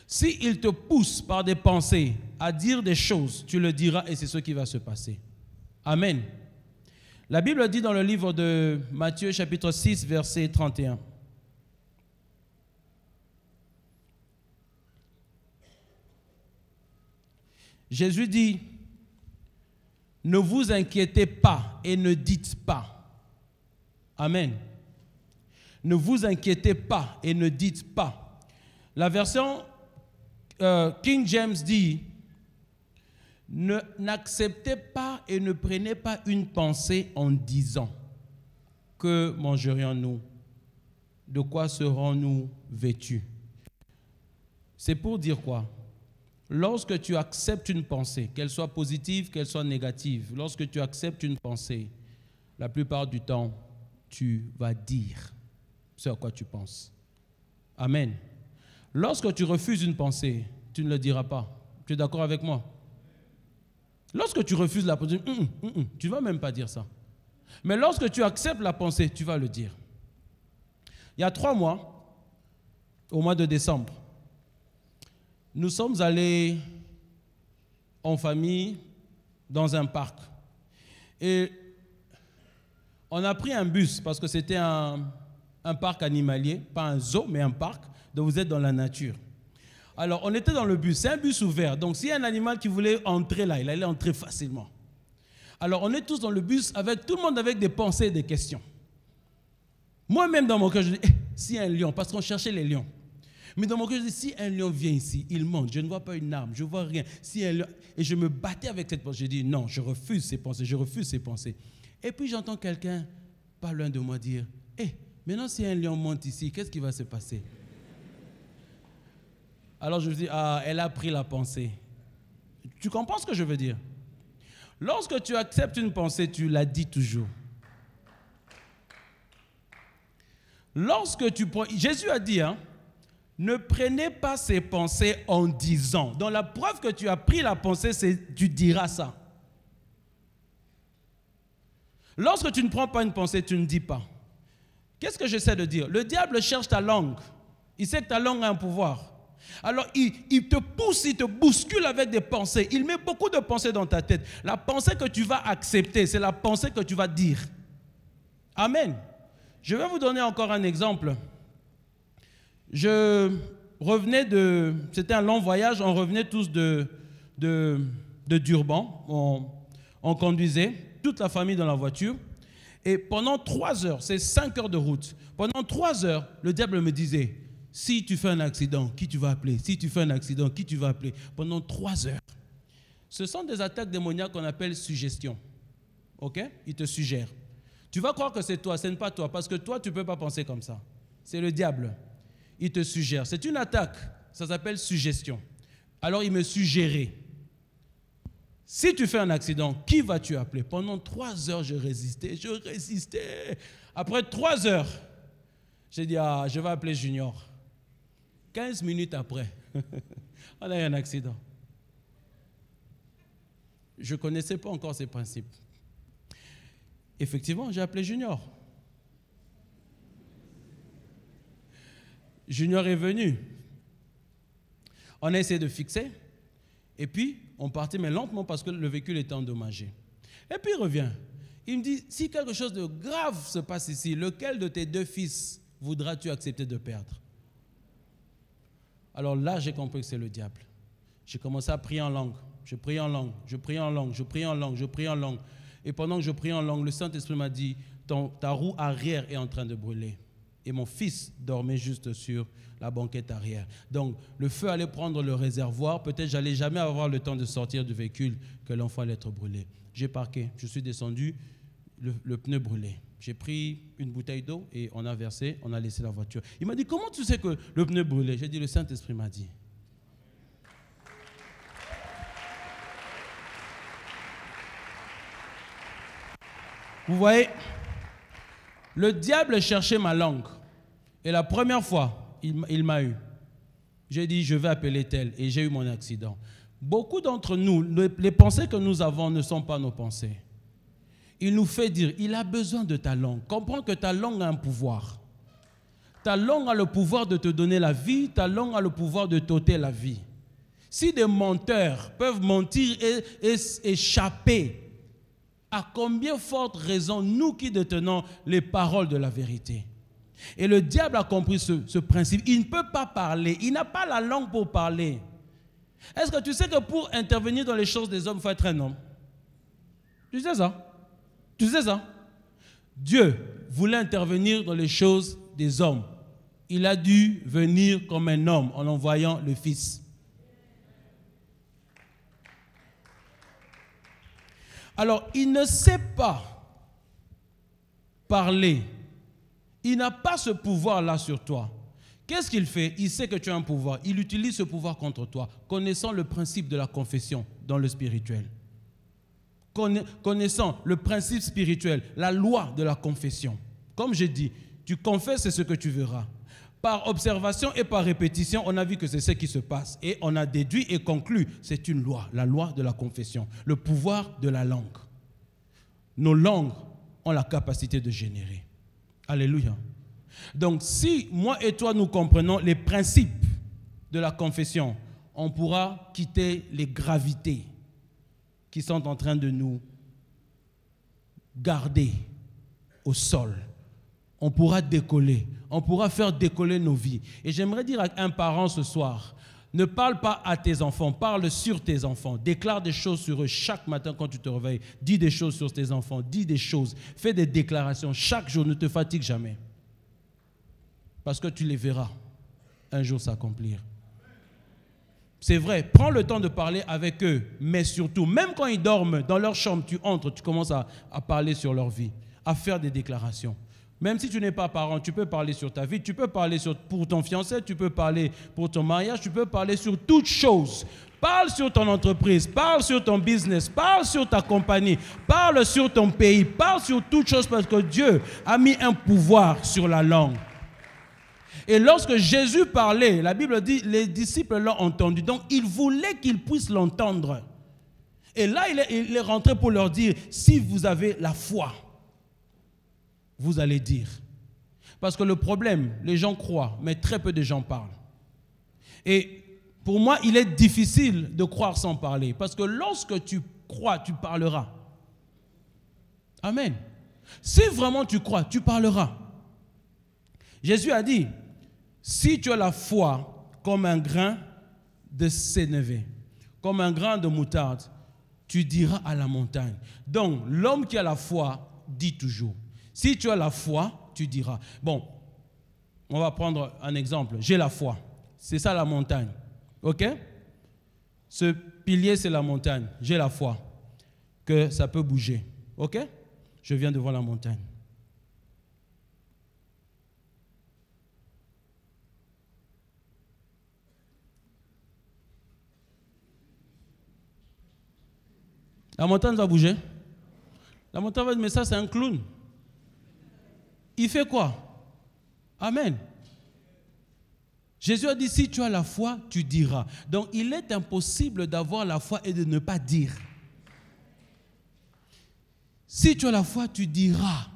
S'il te pousse par des pensées à dire des choses, tu le diras et c'est ce qui va se passer. Amen. La Bible dit dans le livre de Matthieu, chapitre 6, verset 31. Jésus dit, ne vous inquiétez pas et ne dites pas. Amen. Ne vous inquiétez pas et ne dites pas. La version King James dit, n'acceptez pas et ne prenez pas une pensée en disant, que mangerions-nous? de quoi serons-nous vêtus? C'est pour dire quoi? Lorsque tu acceptes une pensée, qu'elle soit positive, qu'elle soit négative, lorsque tu acceptes une pensée, la plupart du temps, tu vas dire ce à quoi tu penses. Amen. Lorsque tu refuses une pensée, tu ne le diras pas. Tu es d'accord avec moi? Lorsque tu refuses la pensée, tu ne vas même pas dire ça. Mais lorsque tu acceptes la pensée, tu vas le dire. Il y a 3 mois, au mois de décembre, nous sommes allés en famille dans un parc. Et on a pris un bus parce que c'était un parc animalier, pas un zoo, mais un parc, donc vous êtes dans la nature. Alors, on était dans le bus, c'est un bus ouvert, donc s'il y a un animal qui voulait entrer là, il allait entrer facilement. Alors, on est tous dans le bus, avec tout le monde avec des pensées et des questions. Moi-même, dans mon cœur, je dis, s'il y a un lion, parce qu'on cherchait les lions. Mais dans mon cœur, je dis, si un lion vient ici, il monte, je ne vois pas une arme, je ne vois rien. Si un lion... Et je me battais avec cette pensée, je dis, non, je refuse ces pensées, je refuse ces pensées. Et puis, j'entends quelqu'un, pas loin de moi, dire, maintenant, si un lion monte ici, qu'est-ce qui va se passer? Alors je me dis, elle a pris la pensée. Tu comprends ce que je veux dire? Lorsque tu acceptes une pensée, tu la dis toujours. Lorsque tu prends... Jésus a dit, ne prenez pas ces pensées en disant. Donc la preuve que tu as pris la pensée, c'est tu diras ça. Lorsque tu ne prends pas une pensée, tu ne dis pas. Qu'est-ce que j'essaie de dire? Le diable cherche ta langue. Il sait que ta langue a un pouvoir. Alors, il te pousse, il te bouscule avec des pensées. Il met beaucoup de pensées dans ta tête. La pensée que tu vas accepter, c'est la pensée que tu vas dire. Amen. Je vais vous donner encore un exemple. C'était un long voyage, on revenait tous de Durban. On conduisait, toute la famille dans la voiture. Et pendant 3 heures, c'est 5 heures de route. Pendant 3 heures, le diable me disait, si tu fais un accident, qui tu vas appeler? Si tu fais un accident, qui tu vas appeler? Pendant 3 heures. Ce sont des attaques démoniaques qu'on appelle suggestion. Ok? Il te suggère. Tu vas croire que c'est toi, ce n'est pas toi, parce que toi, tu ne peux pas penser comme ça. C'est le diable. Il te suggère. C'est une attaque. Ça s'appelle suggestion. Alors, il me suggérait. Si tu fais un accident, qui vas-tu appeler? Pendant 3 heures, je résistais. Après 3 heures, j'ai dit, je vais appeler Junior. 15 minutes après, on a eu un accident. Je ne connaissais pas encore ces principes. Effectivement, j'ai appelé Junior. Junior est venu. On a essayé de fixer. Et puis, on partait, mais lentement parce que le véhicule était endommagé. Et puis, il revient. Il me dit, si quelque chose de grave se passe ici, lequel de tes 2 fils voudras-tu accepter de perdre? Alors là, j'ai compris que c'est le diable. J'ai commencé à prier en langue. Je prie en langue, je prie en langue, je prie en langue, je prie en langue. Et pendant que je prie en langue, le Saint-Esprit m'a dit, ta roue arrière est en train de brûler. Et mon fils dormait juste sur la banquette arrière. Donc, le feu allait prendre le réservoir. Peut-être j'allais jamais avoir le temps de sortir du véhicule que l'enfant allait être brûlé. J'ai parqué, je suis descendu, le pneu brûlé. J'ai pris une bouteille d'eau et on a versé, on a laissé la voiture. Il m'a dit, comment tu sais que le pneu brûlait? J'ai dit, le Saint-Esprit m'a dit. Vous voyez, le diable cherchait ma langue. Et la première fois, il m'a eu. J'ai dit, je vais appeler tel. Et j'ai eu mon accident. Beaucoup d'entre nous, les pensées que nous avons ne sont pas nos pensées. Il nous fait dire, il a besoin de ta langue. Comprends que ta langue a un pouvoir. Ta langue a le pouvoir de te donner la vie. Ta langue a le pouvoir de t'ôter la vie. Si des menteurs peuvent mentir et échapper, à combien forte raison nous qui détenons les paroles de la vérité? Et le diable a compris ce principe. Il ne peut pas parler. Il n'a pas la langue pour parler. Est-ce que tu sais que pour intervenir dans les choses des hommes, il faut être un homme? Tu sais ça? Tu sais ça? Dieu voulait intervenir dans les choses des hommes. Il a dû venir comme un homme en envoyant le Fils. Alors, il ne sait pas parler. Il n'a pas ce pouvoir-là sur toi. Qu'est-ce qu'il fait? Il sait que tu as un pouvoir. Il utilise ce pouvoir contre toi, connaissant le principe de la confession dans le spirituel. Connaissant le principe spirituel, la loi de la confession. Comme j'ai dit, tu confesses, c'est ce que tu verras. Par observation et par répétition, on a vu que c'est ce qui se passe. Et on a déduit et conclu, c'est une loi, la loi de la confession, le pouvoir de la langue. Nos langues ont la capacité de générer. Alléluia. Donc, si moi et toi, nous comprenons les principes de la confession, on pourra quitter les gravités qui sont en train de nous garder au sol. On pourra décoller, on pourra faire décoller nos vies. Et j'aimerais dire à un parent ce soir, ne parle pas à tes enfants, parle sur tes enfants. Déclare des choses sur eux chaque matin quand tu te réveilles. Dis des choses sur tes enfants, dis des choses. Fais des déclarations chaque jour, ne te fatigue jamais. Parce que tu les verras un jour s'accomplir. C'est vrai, prends le temps de parler avec eux, mais surtout, même quand ils dorment dans leur chambre, tu entres, tu commences à parler sur leur vie, à faire des déclarations. Même si tu n'es pas parent, tu peux parler sur ta vie, tu peux parler pour ton fiancé, tu peux parler pour ton mariage, tu peux parler sur toutes choses. Parle sur ton entreprise, parle sur ton business, parle sur ta compagnie, parle sur ton pays, parle sur toutes choses parce que Dieu a mis un pouvoir sur la langue. Et lorsque Jésus parlait, la Bible dit, les disciples l'ont entendu. Donc, ils voulaient qu'ils puissent l'entendre. Et là, il est rentré pour leur dire, si vous avez la foi, vous allez dire. Parce que le problème, les gens croient, mais très peu de gens parlent. Et pour moi, il est difficile de croire sans parler. Parce que lorsque tu crois, tu parleras. Amen. Si vraiment tu crois, tu parleras. Jésus a dit, si tu as la foi comme un grain de sénévé, comme un grain de moutarde, tu diras à la montagne. Donc, l'homme qui a la foi dit toujours. Si tu as la foi, tu diras. Bon, on va prendre un exemple. J'ai la foi. C'est ça la montagne. OK? Ce pilier, c'est la montagne. J'ai la foi que ça peut bouger. OK? Je viens devant la montagne. La montagne va bouger. La montagne va dire, mais ça c'est un clown. Il fait quoi? Amen. Jésus a dit, si tu as la foi, tu diras. Donc il est impossible d'avoir la foi et de ne pas dire. Si tu as la foi, tu diras.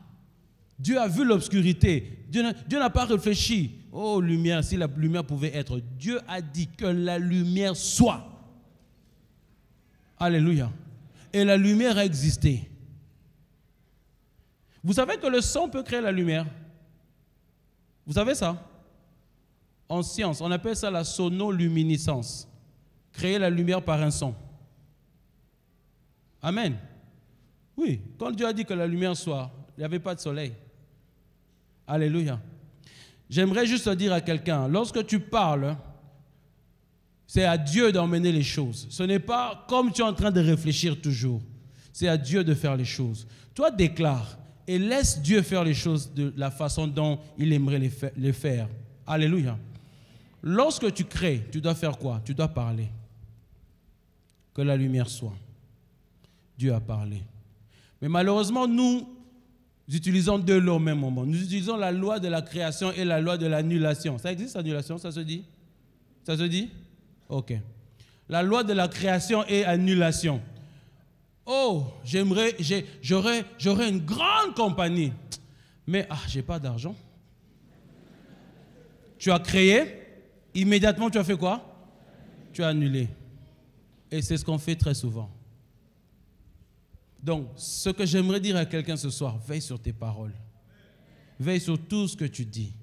Dieu a vu l'obscurité. Dieu n'a pas réfléchi. Oh, lumière, si la lumière pouvait être. Dieu a dit que la lumière soit. Alléluia. Et la lumière a existé. Vous savez que le son peut créer la lumière? Vous savez ça? En science, on appelle ça la sonoluminescence. Créer la lumière par un son. Amen. Oui, quand Dieu a dit que la lumière soit, il n'y avait pas de soleil. Alléluia. J'aimerais juste dire à quelqu'un, lorsque tu parles, c'est à Dieu d'emmener les choses. Ce n'est pas comme tu es en train de réfléchir toujours. C'est à Dieu de faire les choses. Toi, déclare et laisse Dieu faire les choses de la façon dont il aimerait les faire. Alléluia. Lorsque tu crées, tu dois faire quoi? Tu dois parler. Que la lumière soit. Dieu a parlé. Mais malheureusement, nous utilisons deux lois au même moment. Nous utilisons la loi de la création et la loi de l'annulation. Ça existe, annulation? Ça se dit? Ça se dit? Ok. La loi de la création et annulation. Oh, j'aurais une grande compagnie. Mais, j'ai pas d'argent. Tu as créé, immédiatement tu as fait quoi? Tu as annulé. Et c'est ce qu'on fait très souvent. Donc, ce que j'aimerais dire à quelqu'un ce soir, veille sur tes paroles. Veille sur tout ce que tu dis.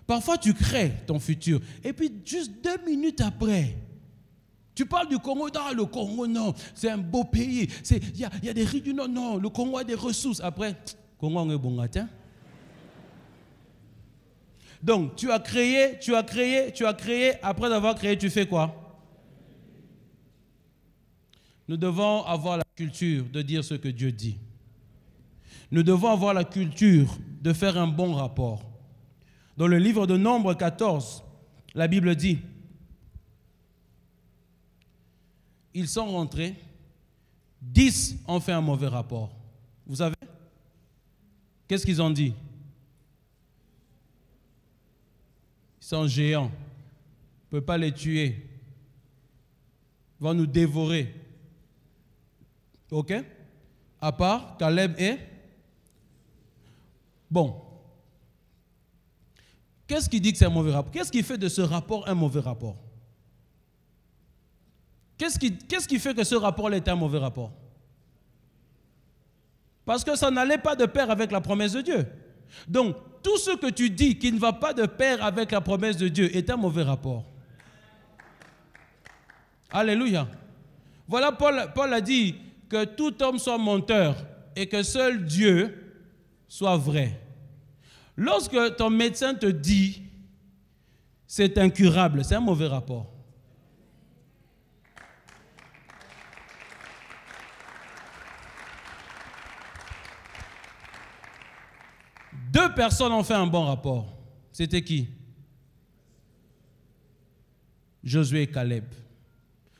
Parfois, tu crées ton futur. Et puis, juste 2 minutes après, tu parles du Congo. Ah, le Congo, non, c'est un beau pays. Il y a des riz du Nord. Non, le Congo a des ressources. Après, Congo, on est bon matin. Donc, tu as créé. Après avoir créé, tu fais quoi? Nous devons avoir la culture de dire ce que Dieu dit. Nous devons avoir la culture de faire un bon rapport. Dans le livre de Nombre 14, la Bible dit, ils sont rentrés, 10 ont fait un mauvais rapport. Vous savez? Qu'est-ce qu'ils ont dit? Ils sont géants. On ne peut pas les tuer. Ils vont nous dévorer. OK? À part Caleb et... Bon. Qu'est-ce qui dit que c'est un mauvais rapport? Qu'est-ce qui fait de ce rapport un mauvais rapport? Qu'est-ce qui fait que ce rapport est un mauvais rapport? Parce que ça n'allait pas de pair avec la promesse de Dieu. Donc, tout ce que tu dis qui ne va pas de pair avec la promesse de Dieu est un mauvais rapport. Alléluia. Voilà, Paul a dit que tout homme soit menteur et que seul Dieu soit vrai. Lorsque ton médecin te dit c'est incurable, c'est un mauvais rapport. Deux personnes ont fait un bon rapport. C'était qui? Josué et Caleb.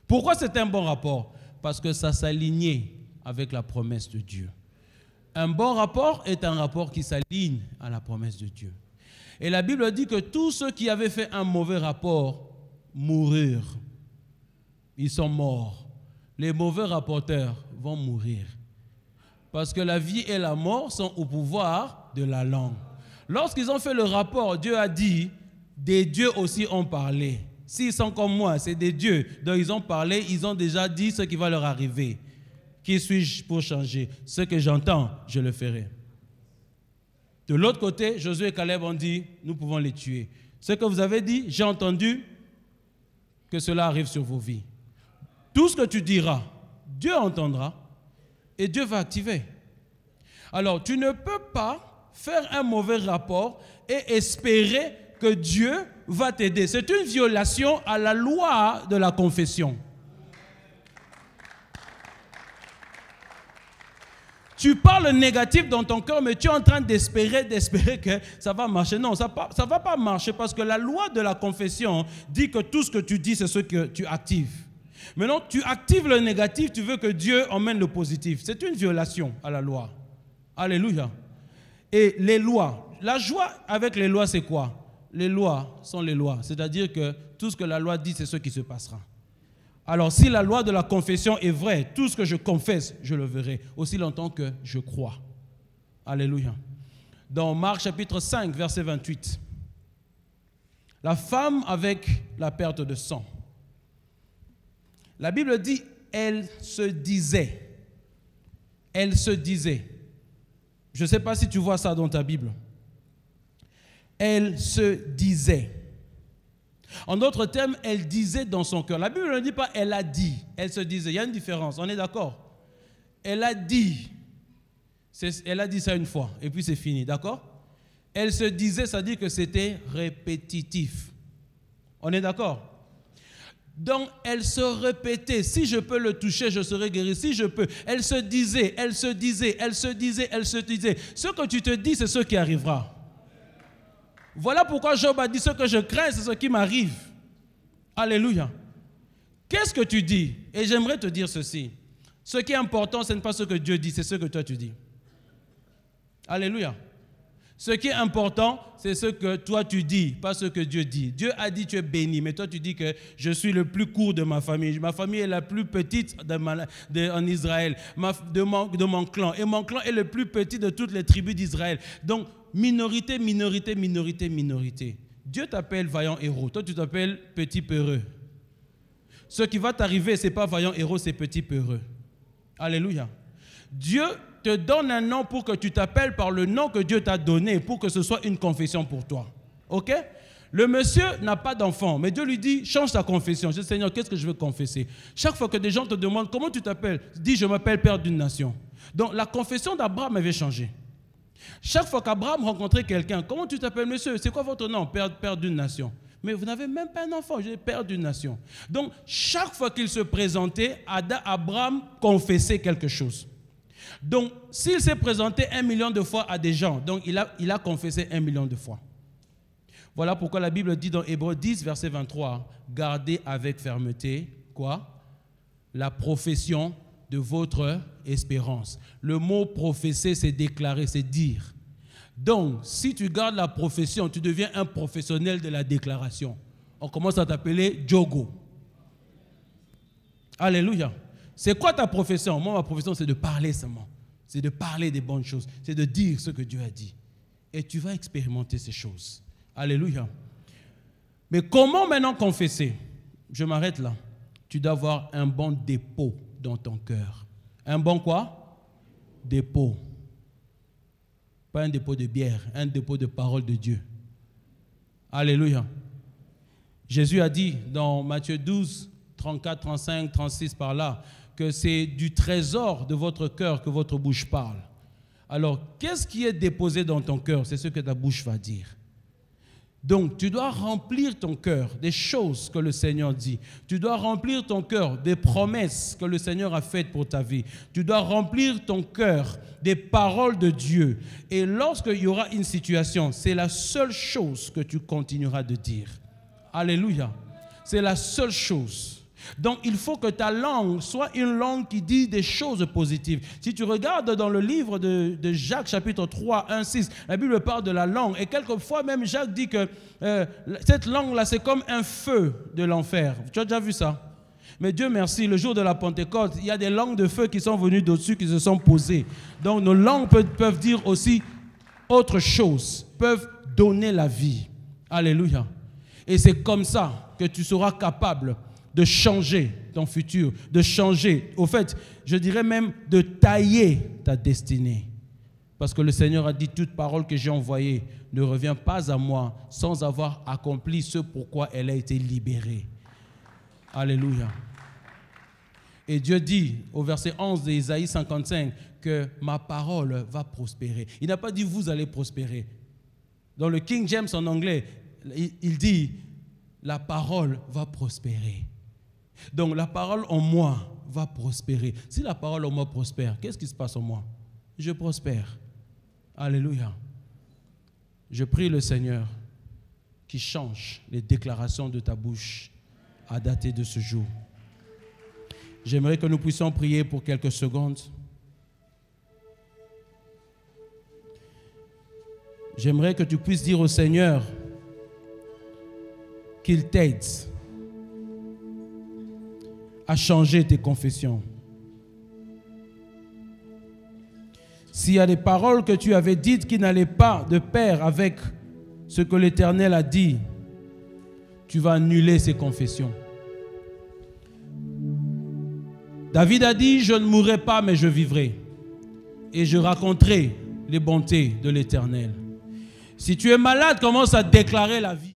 Pourquoi c'était un bon rapport? Parce que ça s'alignait avec la promesse de Dieu. Un bon rapport est un rapport qui s'aligne à la promesse de Dieu. Et la Bible dit que tous ceux qui avaient fait un mauvais rapport moururent. Ils sont morts. Les mauvais rapporteurs vont mourir. Parce que la vie et la mort sont au pouvoir de la langue. Lorsqu'ils ont fait le rapport, Dieu a dit, des dieux aussi ont parlé. S'ils sont comme moi, c'est des dieux. Donc ils ont parlé, ils ont déjà dit ce qui va leur arriver. Qui suis-je pour changer? Ce que j'entends, je le ferai. De l'autre côté, Josué et Caleb ont dit, nous pouvons les tuer. Ce que vous avez dit, j'ai entendu que cela arrive sur vos vies. Tout ce que tu diras, Dieu entendra et Dieu va activer. Alors, tu ne peux pas faire un mauvais rapport et espérer que Dieu va t'aider. C'est une violation à la loi de la confession. Tu parles négatif dans ton cœur, mais tu es en train d'espérer que ça va marcher. Non, ça ne va pas marcher parce que la loi de la confession dit que tout ce que tu dis, c'est ce que tu actives. Maintenant, tu actives le négatif, tu veux que Dieu emmène le positif. C'est une violation à la loi. Alléluia. Et les lois, la joie avec les lois, c'est quoi? Les lois sont les lois. C'est-à-dire que tout ce que la loi dit, c'est ce qui se passera. Alors, si la loi de la confession est vraie, tout ce que je confesse, je le verrai, aussi longtemps que je crois. Alléluia. Dans Marc chapitre 5, verset 28, la femme avec la perte de sang. La Bible dit, elle se disait. Elle se disait. Je ne sais pas si tu vois ça dans ta Bible. Elle se disait. En d'autres termes, elle disait dans son cœur. La Bible ne dit pas elle a dit, elle se disait. Il y a une différence, on est d'accord? Elle a dit. Elle a dit ça une fois et puis c'est fini, d'accord? Elle se disait, ça dit que c'était répétitif. On est d'accord? Donc, elle se répétait. Si je peux le toucher, je serai guéri. Si je peux. Elle se disait, elle se disait, elle se disait, elle se disait. Ce que tu te dis, c'est ce qui arrivera. Voilà pourquoi Job a dit ce que je crains, c'est ce qui m'arrive. Alléluia. Qu'est-ce que tu dis? Et j'aimerais te dire ceci. Ce qui est important, ce n'est pas ce que Dieu dit, c'est ce que toi tu dis. Alléluia. Ce qui est important, c'est ce que toi tu dis, pas ce que Dieu dit. Dieu a dit tu es béni, mais toi tu dis que je suis le plus court de ma famille. Ma famille est la plus petite en Israël, de mon clan. Et mon clan est le plus petit de toutes les tribus d'Israël. Donc, minorité, minorité, minorité, minorité. Dieu t'appelle vaillant héros. Toi, tu t'appelles petit peureux. Ce qui va t'arriver, ce n'est pas vaillant héros, c'est petit peureux. Alléluia. Dieu te donne un nom pour que tu t'appelles par le nom que Dieu t'a donné, pour que ce soit une confession pour toi. Ok? Le monsieur n'a pas d'enfant, mais Dieu lui dit, change ta confession. Je dis, Seigneur, qu'est-ce que je veux confesser? Chaque fois que des gens te demandent, comment tu t'appelles? Dis, je m'appelle Père d'une nation. Donc, la confession d'Abraham avait changé. Chaque fois qu'Abraham rencontrait quelqu'un, comment tu t'appelles, monsieur? C'est quoi votre nom? Père d'une nation. Mais vous n'avez même pas un enfant, je suis père d'une nation. Donc, chaque fois qu'il se présentait, Abraham confessait quelque chose. Donc, s'il s'est présenté 1 million de fois à des gens, donc il a confessé 1 million de fois. Voilà pourquoi la Bible dit dans Hébreux 10, verset 23, gardez avec fermeté, quoi? La profession de votre espérance. Le mot professer, c'est déclarer, c'est dire. Donc, si tu gardes la profession, tu deviens un professionnel de la déclaration. On commence à t'appeler Djogo. Alléluia. C'est quoi ta profession? Moi, ma profession, c'est de parler seulement. C'est de parler des bonnes choses. C'est de dire ce que Dieu a dit. Et tu vas expérimenter ces choses. Alléluia. Mais comment maintenant confesser? Je m'arrête là. Tu dois avoir un bon dépôt dans ton cœur. Un bon quoi? Dépôt. Pas un dépôt de bière, un dépôt de parole de Dieu. Alléluia. Jésus a dit dans Matthieu 12, 34, 35, 36 par là, que c'est du trésor de votre cœur que votre bouche parle. Alors, qu'est-ce qui est déposé dans ton cœur? C'est ce que ta bouche va dire. Donc, tu dois remplir ton cœur des choses que le Seigneur dit. Tu dois remplir ton cœur des promesses que le Seigneur a faites pour ta vie. Tu dois remplir ton cœur des paroles de Dieu. Et lorsqu'il y aura une situation, c'est la seule chose que tu continueras de dire. Alléluia. C'est la seule chose. Donc, il faut que ta langue soit une langue qui dit des choses positives. Si tu regardes dans le livre de Jacques, chapitre 3, 1, 6, la Bible parle de la langue. Et quelquefois, même Jacques dit que cette langue-là, c'est comme un feu de l'enfer. Tu as déjà vu ça? Mais Dieu merci, le jour de la Pentecôte, il y a des langues de feu qui sont venues d'au-dessus, qui se sont posées. Donc, nos langues peuvent dire aussi autre chose, peuvent donner la vie. Alléluia. Et c'est comme ça que tu seras capable de changer ton futur, de changer, au fait, je dirais même de tailler ta destinée. Parce que le Seigneur a dit, toute parole que j'ai envoyée ne revient pas à moi sans avoir accompli ce pourquoi elle a été libérée. Alléluia. Et Dieu dit au verset 11 d'Ésaïe 55 que ma parole va prospérer. Il n'a pas dit vous allez prospérer. Dans le King James en anglais, il dit la parole va prospérer. Donc la parole en moi va prospérer. Si la parole en moi prospère, qu'est-ce qui se passe en moi? Je prospère. Alléluia. Je prie le Seigneur qui change les déclarations de ta bouche à dater de ce jour. J'aimerais que nous puissions prier pour quelques secondes. J'aimerais que tu puisses dire au Seigneur qu'il t'aide à changer tes confessions. S'il y a des paroles que tu avais dites qui n'allaient pas de pair avec ce que l'Éternel a dit, tu vas annuler ces confessions. David a dit, je ne mourrai pas, mais je vivrai. Et je raconterai les bontés de l'Éternel. Si tu es malade, commence à déclarer la vie.